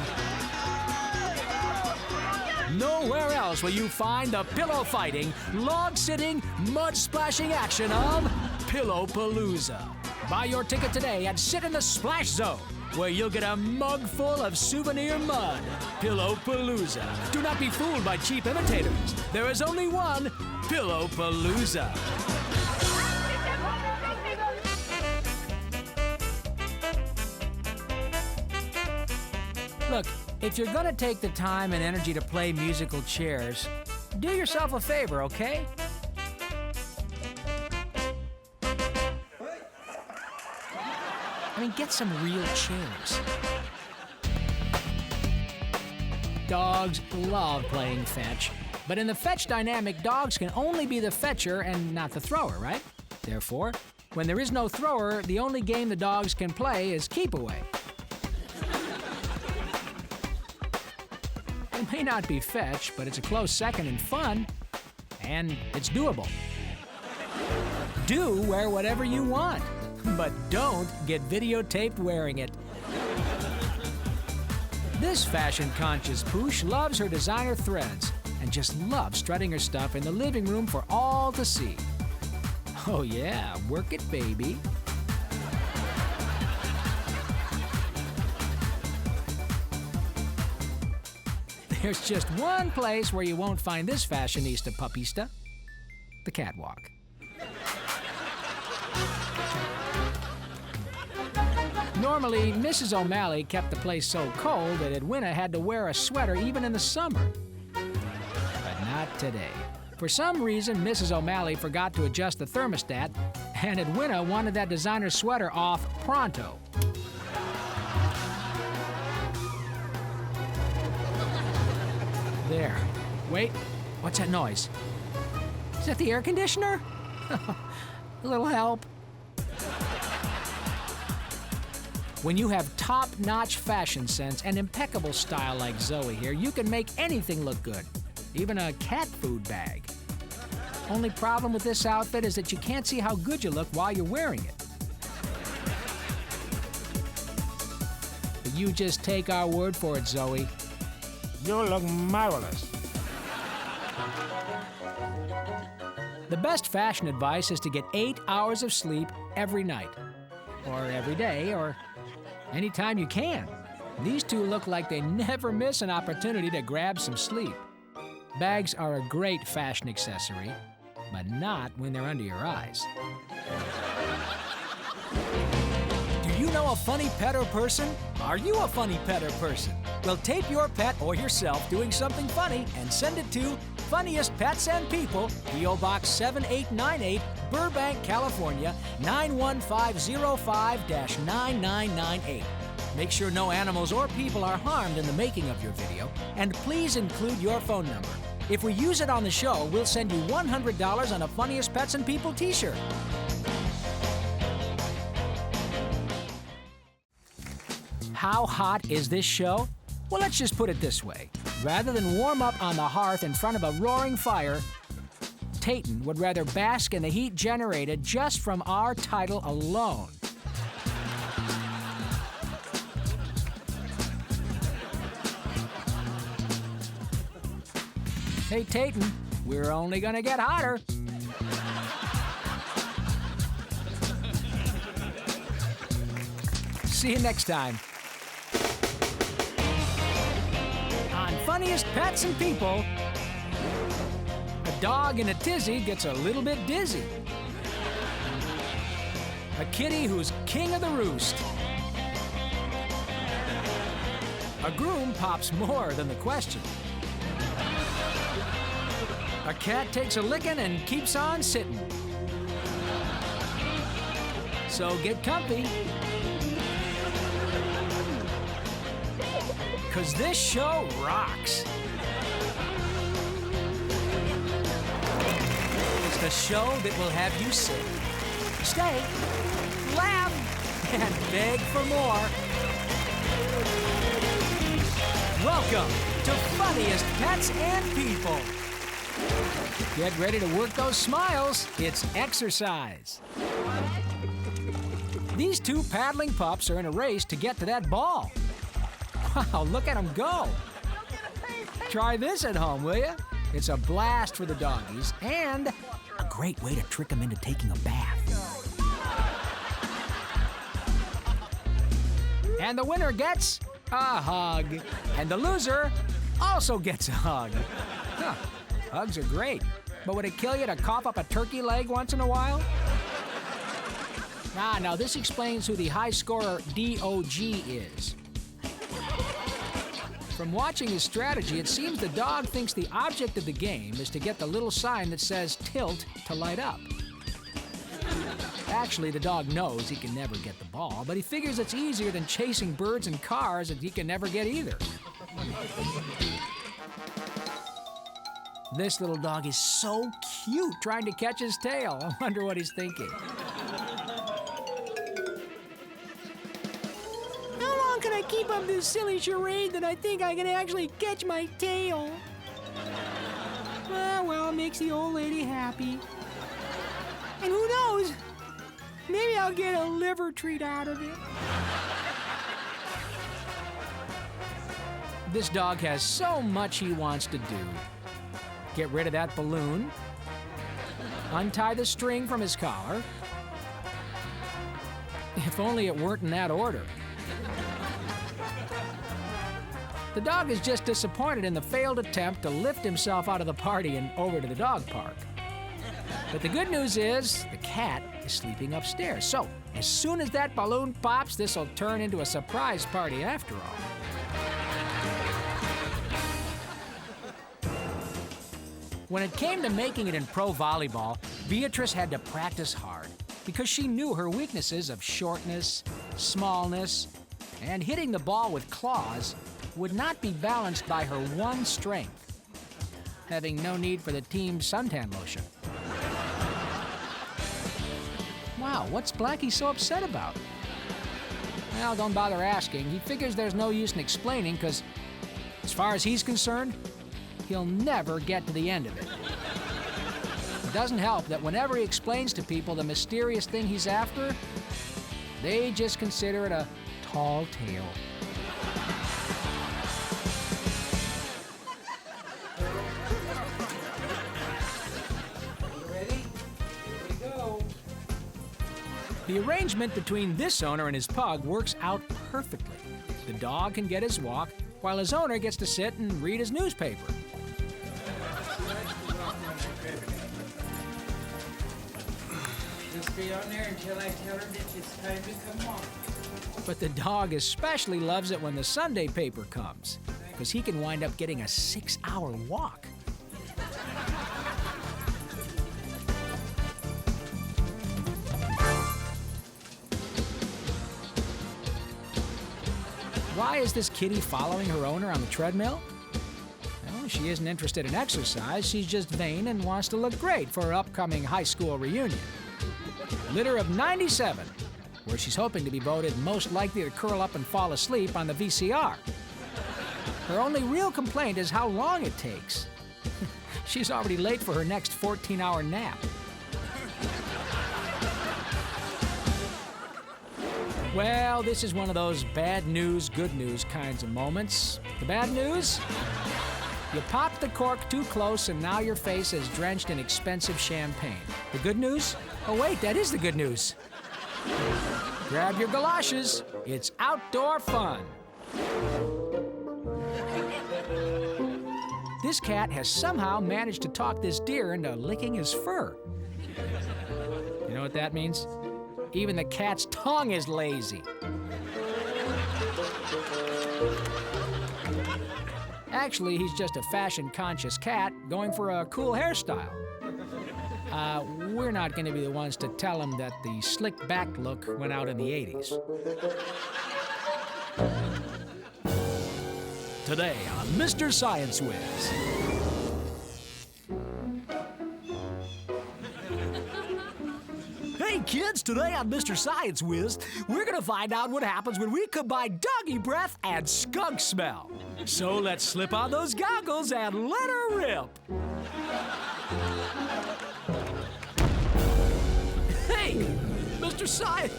Nowhere else will you find the pillow fighting, log sitting, mud splashing action of Pillow-Palooza. Buy your ticket today and sit in the splash zone, where you'll get a mug full of souvenir mud. Pillow-Palooza. Do not be fooled by cheap imitators. There is only one Pillow-Palooza. Look, if you're gonna take the time and energy to play musical chairs, do yourself a favor, okay? I mean, get some real chairs. Dogs love playing fetch, but in the fetch dynamic, dogs can only be the fetcher and not the thrower, right? Therefore, when there is no thrower, the only game the dogs can play is keep away. It may not be fetch, but it's a close second in fun, and it's doable. Do wear whatever you want, but don't get videotaped wearing it. This fashion-conscious pooch loves her designer threads and just loves strutting her stuff in the living room for all to see. Oh yeah, work it, baby. There's just one place where you won't find this fashionista puppista: the catwalk. Normally, Mrs. O'Malley kept the place so cold that Edwina had to wear a sweater even in the summer. But not today. For some reason, Mrs. O'Malley forgot to adjust the thermostat, and Edwina wanted that designer sweater off pronto. There. Wait, what's that noise? Is that the air conditioner? A little help. When you have top-notch fashion sense and impeccable style like Zoe here, you can make anything look good, even a cat food bag. Only problem with this outfit is that you can't see how good you look while you're wearing it. But you just take our word for it, Zoe. You look marvelous. The best fashion advice is to get 8 hours of sleep every night, or every day, or anytime you can. These two look like they never miss an opportunity to grab some sleep. Bags are a great fashion accessory, but not when they're under your eyes. Do you know a funny pet or person? Are you a funny pet or person? Well, tape your pet or yourself doing something funny and send it to Funniest Pets and People, P.O. Box 7898, Burbank, California, 91505-9998. Make sure no animals or people are harmed in the making of your video, and please include your phone number. If we use it on the show, we'll send you $100 on a Funniest Pets and People t-shirt. How hot is this show? Well, let's just put it this way. Rather than warm up on the hearth in front of a roaring fire, Tayton would rather bask in the heat generated just from our title alone. Hey, Tayton, we're only gonna get hotter. See you next time. On Funniest Pets and People, a dog in a tizzy gets a little bit dizzy. A kitty who's king of the roost. A groom pops more than the question. A cat takes a licking and keeps on sitting. So get comfy. 'Cause this show rocks. It's the show that will have you sit, stay, laugh, and beg for more. Welcome to Funniest Pets and People. Get ready to work those smiles. It's exercise. These two paddling pups are in a race to get to that ball. Wow, look at them go. Try this at home, will you? It's a blast for the doggies and a great way to trick them into taking a bath. And the winner gets a hug. And the loser also gets a hug. Huh. Hugs are great, but would it kill you to cough up a turkey leg once in a while? Now this explains who the high scorer DOG is. From watching his strategy, it seems the dog thinks the object of the game is to get the little sign that says tilt to light up. Actually, the dog knows he can never get the ball, but he figures it's easier than chasing birds and cars that he can never get either. This little dog is so cute trying to catch his tail. I wonder what he's thinking. How long can I keep up this silly charade that I think I can actually catch my tail? Well, it makes the old lady happy. And who knows? Maybe I'll get a liver treat out of it. This dog has so much he wants to do. Get rid of that balloon, untie the string from his collar. If only it weren't in that order. The dog is just disappointed in the failed attempt to lift himself out of the party and over to the dog park. But the good news is the cat is sleeping upstairs. So as soon as that balloon pops, this'll turn into a surprise party after all. When it came to making it in pro volleyball, Beatrice had to practice hard because she knew her weaknesses of shortness, smallness, and hitting the ball with claws would not be balanced by her one strength, having no need for the team's suntan lotion. Wow, what's Blackie so upset about? Well, don't bother asking. He figures there's no use in explaining because, as far as he's concerned, he'll never get to the end of it. It doesn't help that whenever he explains to people the mysterious thing he's after, they just consider it a tall tale. The arrangement between this owner and his pug works out perfectly. The dog can get his walk, while his owner gets to sit and read his newspaper. Just stay on there until I tell her that it's time to come home. But the dog especially loves it when the Sunday paper comes, because he can wind up getting a 6-hour walk. Why is this kitty following her owner on the treadmill? Well, she isn't interested in exercise. She's just vain and wants to look great for her upcoming high school reunion. Litter of 97, where she's hoping to be voted most likely to curl up and fall asleep on the VCR. Her only real complaint is how long it takes. She's already late for her next 14-hour nap. Well, this is one of those bad news, good news kinds of moments. The bad news? You popped the cork too close, and now your face is drenched in expensive champagne. The good news? Oh, wait, that is the good news. Grab your galoshes. It's outdoor fun. This cat has somehow managed to talk this deer into licking his fur. You know what that means? Even the cat's tongue is lazy. Actually, he's just a fashion-conscious cat going for a cool hairstyle. We're not going to be the ones to tell him that the slick-back look went out in the 80s. Today on Mr. Science Whiz. Hey kids, today on Mr. Science Whiz, we're gonna find out what happens when we combine doggy breath and skunk smell. So let's slip on those goggles and let her rip. Hey, Mr. Science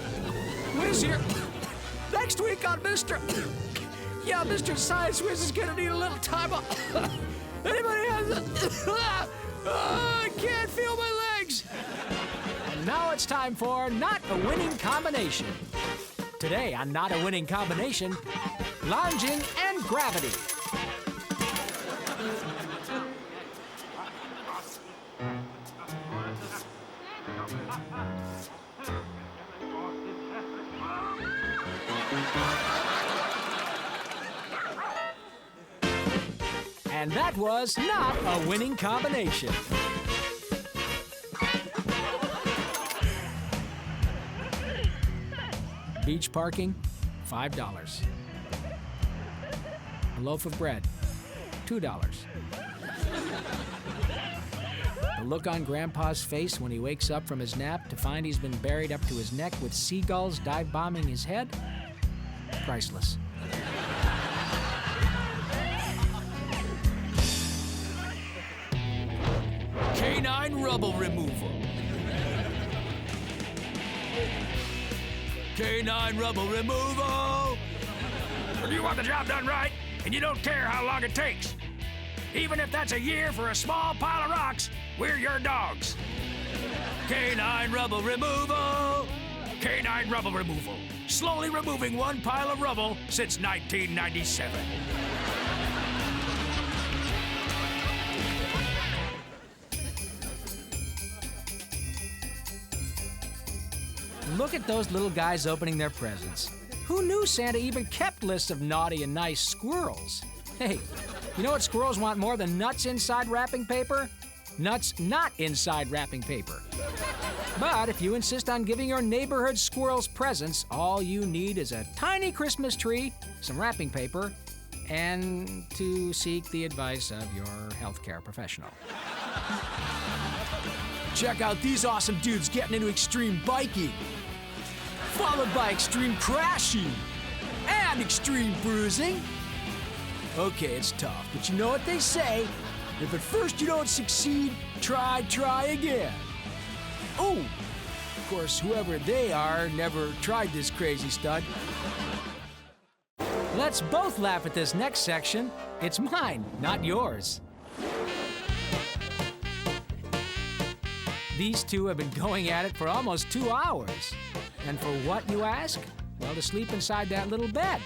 Whiz here. Next week on Mr. Yeah, Mr. Science Whiz is gonna need a little time off. Anybody has a... I can't feel my legs. And now it's time for Not a Winning Combination. Today on Not a Winning Combination, lounging and gravity. And that was not a winning combination. Beach parking, $5. A loaf of bread, $2. The look on Grandpa's face when he wakes up from his nap to find he's been buried up to his neck with seagulls dive-bombing his head, priceless. Canine rubble removal. Canine rubble removal. When you want the job done right, and you don't care how long it takes. Even if that's a year for a small pile of rocks, we're your dogs. Canine rubble removal. Canine rubble removal. Slowly removing one pile of rubble since 1997. Look at those little guys opening their presents. Who knew Santa even kept lists of naughty and nice squirrels? Hey, you know what squirrels want more than nuts inside wrapping paper? Nuts not inside wrapping paper. But if you insist on giving your neighborhood squirrels presents, all you need is a tiny Christmas tree, some wrapping paper, and to seek the advice of your healthcare professional. Check out these awesome dudes getting into extreme biking, followed by extreme crashing and extreme bruising. Okay, it's tough, but you know what they say. If at first you don't succeed, try again. Oh, of course, whoever they are never tried this crazy stunt. Let's both laugh at this next section. It's mine, not yours. These two have been going at it for almost 2 hours. And for what, you ask? Well, to sleep inside that little bed.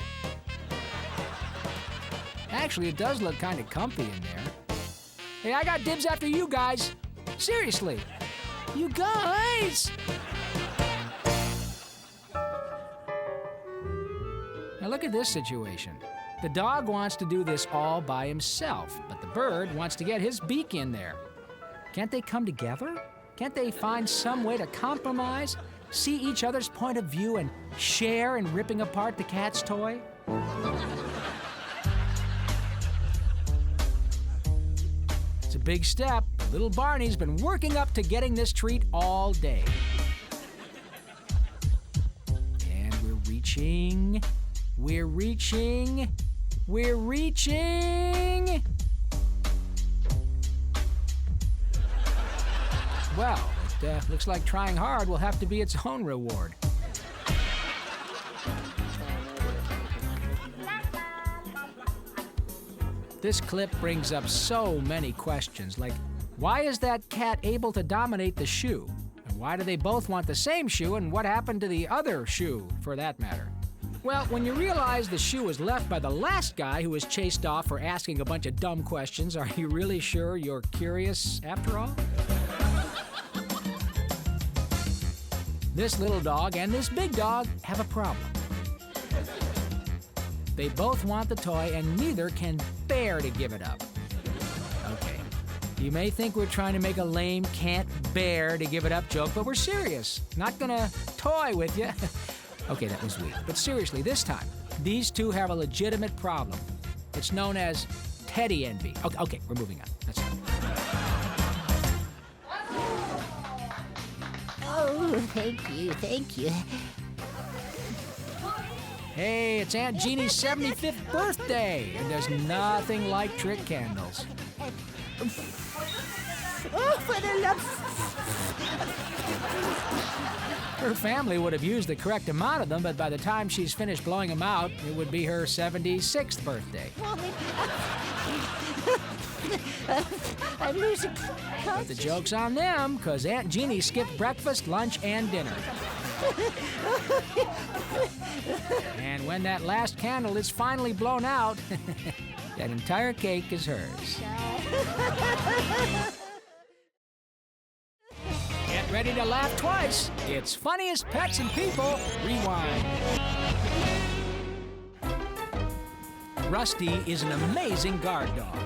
Actually, it does look kind of comfy in there. Hey, I got dibs after you guys. Seriously. You guys! Now look at this situation. The dog wants to do this all by himself, but the bird wants to get his beak in there. Can't they come together? Can't they find some way to compromise, see each other's point of view, and share in ripping apart the cat's toy? It's a big step. Little Barney's been working up to getting this treat all day. And we're reaching. We're reaching. We're reaching. Well, it looks like trying hard will have to be its own reward. This clip brings up so many questions, like, why is that cat able to dominate the shoe? And why do they both want the same shoe, and what happened to the other shoe, for that matter? Well, when you realize the shoe was left by the last guy who was chased off for asking a bunch of dumb questions, are you really sure you're curious after all? This little dog and this big dog have a problem. They both want the toy and neither can bear to give it up. Okay, you may think we're trying to make a lame can't bear to give it up joke, but we're serious. Not gonna toy with you. Okay, that was weak. But seriously, this time, these two have a legitimate problem. It's known as teddy envy. Okay, we're moving on. That's it. Oh, thank you, thank you. Hey, it's Aunt Jeannie's 75th birthday, and there's nothing like trick candles. Oh, for the love. Her family would have used the correct amount of them, but by the time she's finished blowing them out, it would be her 76th birthday. I'm losing. But the joke's on them, because Aunt Jeannie skipped breakfast, lunch, and dinner. And when that last candle is finally blown out, that entire cake is hers. Get ready to laugh twice. It's Funniest Pets and People. Rewind. Rusty is an amazing guard dog.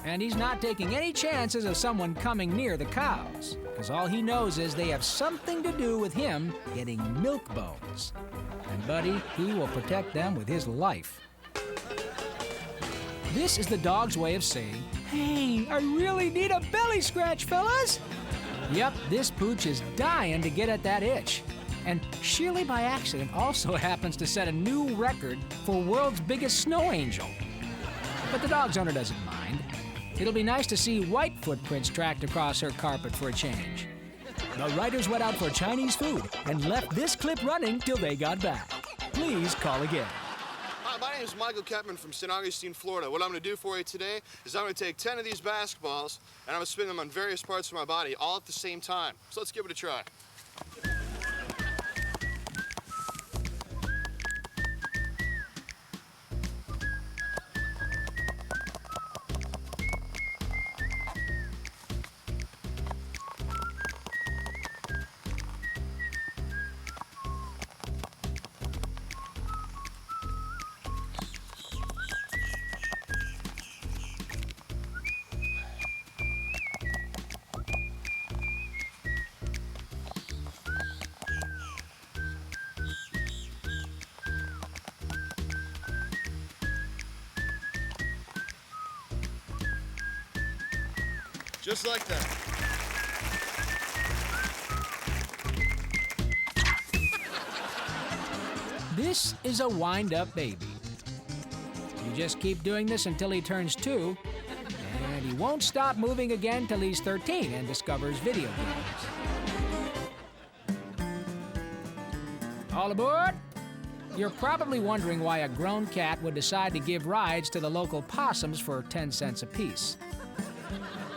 And he's not taking any chances of someone coming near the cows, because all he knows is they have something to do with him getting milk bones. And buddy, he will protect them with his life. This is the dog's way of saying, hey, I really need a belly scratch, fellas. Yep, this pooch is dying to get at that itch. And sheerly by accident also happens to set a new record for world's biggest snow angel. But the dog's owner doesn't mind. It'll be nice to see white footprints tracked across her carpet for a change. The writers went out for Chinese food and left this clip running till they got back. Please call again. Hi, my name is Michael Kepman from St. Augustine, Florida. What I'm going to do for you today is I'm going to take 10 of these basketballs and I'm going to spin them on various parts of my body all at the same time. So let's give it a try. Just like that. This is a wind-up baby. You just keep doing this until he turns 2, and he won't stop moving again till he's 13 and discovers video games. All aboard! You're probably wondering why a grown cat would decide to give rides to the local possums for 10 cents apiece.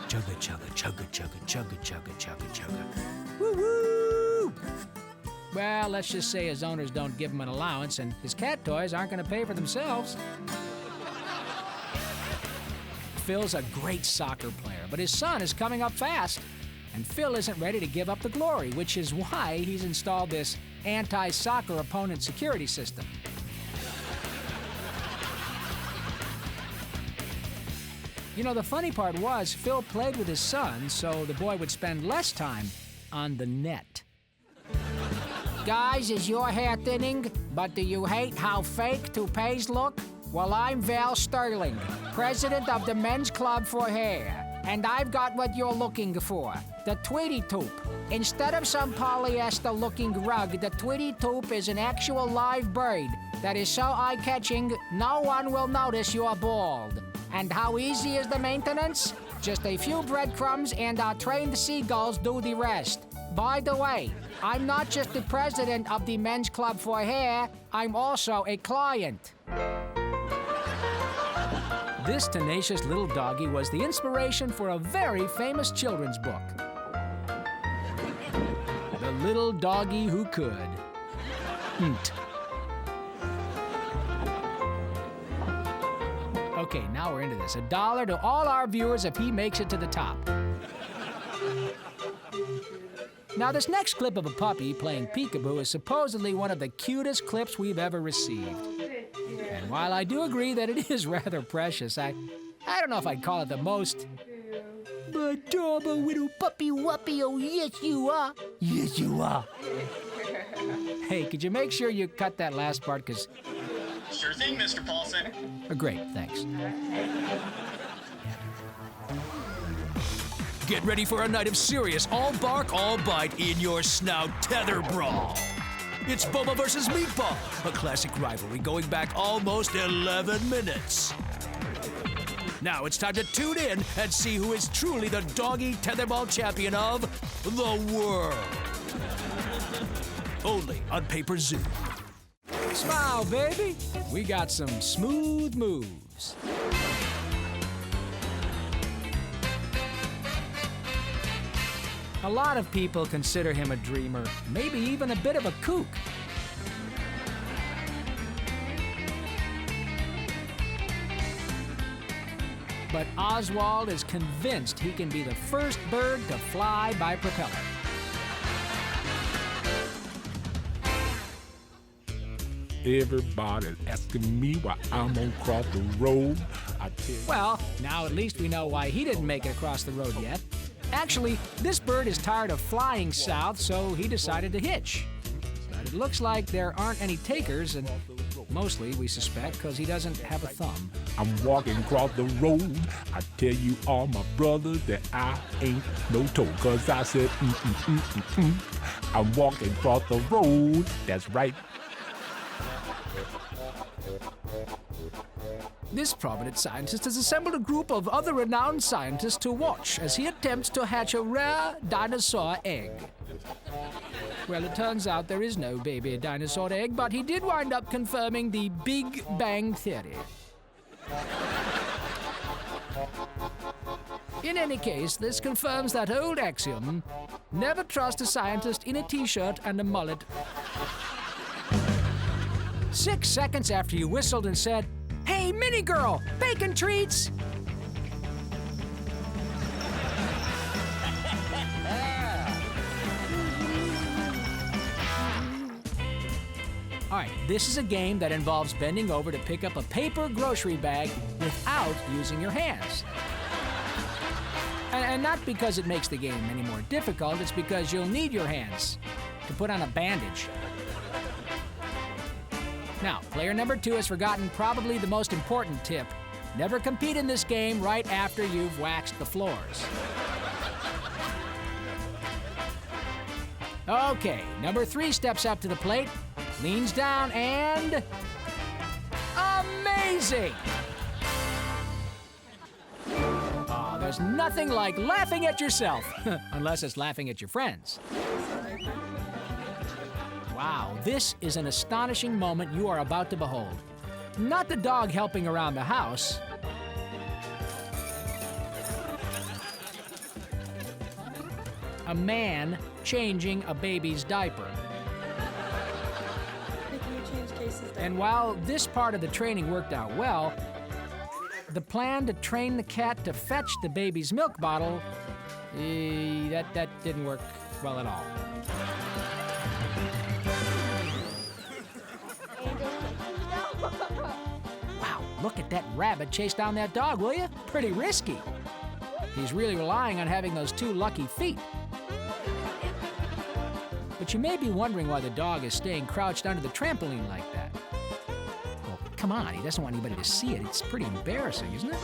Chugga, chugga, chugga, chugga, chugga, chugga, chugga, chugga. Woo-woo! Well, let's just say his owners don't give him an allowance, and his cat toys aren't going to pay for themselves. Phil's a great soccer player, but his son is coming up fast, and Phil isn't ready to give up the glory, which is why he's installed this anti-soccer opponent security system. You know, the funny part was Phil played with his son, so the boy would spend less time on the net. Guys, is your hair thinning? But do you hate how fake toupees look? Well, I'm Val Sterling, president of the Men's Club for Hair, and I've got what you're looking for, the Tweety Toop. Instead of some polyester-looking rug, the Tweety Toop is an actual live bird that is so eye-catching, no one will notice you're bald. And how easy is the maintenance? Just a few breadcrumbs and our trained seagulls do the rest. By the way, I'm not just the president of the Men's Club for Hair, I'm also a client. This tenacious little doggy was the inspiration for a very famous children's book. The Little Doggy Who Could. Okay, now we're into this. $1 to all our viewers if he makes it to the top. Now, this next clip of a puppy playing peekaboo is supposedly one of the cutest clips we've ever received. And while I do agree that it is rather precious, I don't know if I'd call it the most adorable little puppy wuppy. Oh, yes, you are. Yes, you are. Hey, could you make sure you cut that last part, because... Sure thing, Mr. Paulson. Great, thanks. Get ready for a night of serious all bark, all bite in your snout tether brawl. It's Bubba versus Meatball, a classic rivalry going back almost 11 minutes. Now it's time to tune in and see who is truly the doggy tetherball champion of the world. Only on Pay-Per-Zoo. Smile, baby. We got some smooth moves. A lot of people consider him a dreamer, maybe even a bit of a kook. But Oswald is convinced he can be the first bird to fly by propeller. Everybody's asking me why I'm on cross the road. I tell you. Well, now at least we know why he didn't make it across the road yet. Actually, this bird is tired of flying south, so he decided to hitch. But it looks like there aren't any takers, and mostly, we suspect, because he doesn't have a thumb. I'm walking across the road. I tell you all my brothers that I ain't no toad, 'cause I said, I'm walking across the road. That's right. This prominent scientist has assembled a group of other renowned scientists to watch as he attempts to hatch a rare dinosaur egg. Well, it turns out there is no baby dinosaur egg, but he did wind up confirming the Big Bang Theory. In any case, this confirms that old axiom, never trust a scientist in a t-shirt and a mullet. 6 seconds after you whistled and said, "Hey, mini girl, bacon treats!" All right, this is a game that involves bending over to pick up a paper grocery bag without using your hands. And not because it makes the game any more difficult, it's because you'll need your hands to put on a bandage. Now, player number 2 has forgotten probably the most important tip. Never compete in this game right after you've waxed the floors. Okay, number 3 steps up to the plate, leans down, and... amazing! Oh, there's nothing like laughing at yourself, unless it's laughing at your friends. Wow, this is an astonishing moment you are about to behold. Not the dog helping around the house. A man changing a baby's diaper. And while this part of the training worked out well, the plan to train the cat to fetch the baby's milk bottle, that didn't work well at all. Wow, look at that rabbit chase down that dog, will you? Pretty risky. He's really relying on having those 2 lucky feet. But you may be wondering why the dog is staying crouched under the trampoline like that. Well, come on, he doesn't want anybody to see it. It's pretty embarrassing, isn't it?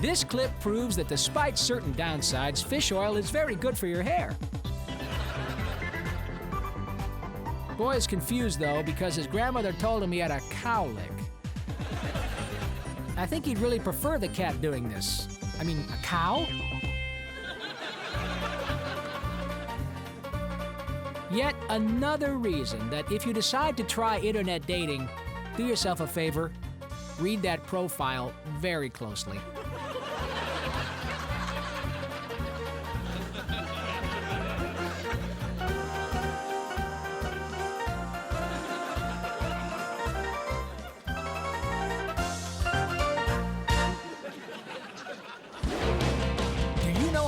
This clip proves that despite certain downsides, fish oil is very good for your hair. Boy is confused, though, because his grandmother told him he had a cowlick. I think he'd really prefer the cat doing this. I mean, a cow? Yet another reason that if you decide to try internet dating, Do yourself a favor, read that profile very closely.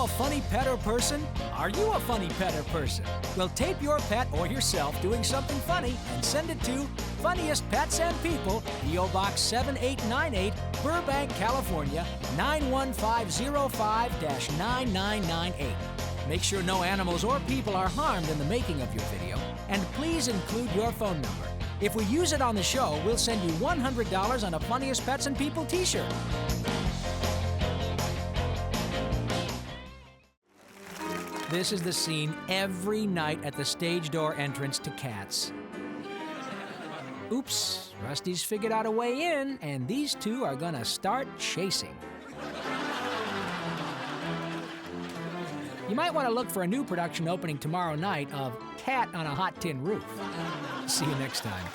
A funny pet or person? Are you a funny pet or person? Well, tape your pet or yourself doing something funny and send it to Funniest Pets and People, P.O. Box 7898, Burbank, California, 91505-9998. Make sure no animals or people are harmed in the making of your video, and please include your phone number. If we use it on the show, we'll send you $100 on a Funniest Pets and People t-shirt. This is the scene every night at the stage door entrance to Cats. Oops, Rusty's figured out a way in, and these two are gonna start chasing. You might want to look for a new production opening tomorrow night of Cat on a Hot Tin Roof. See you next time.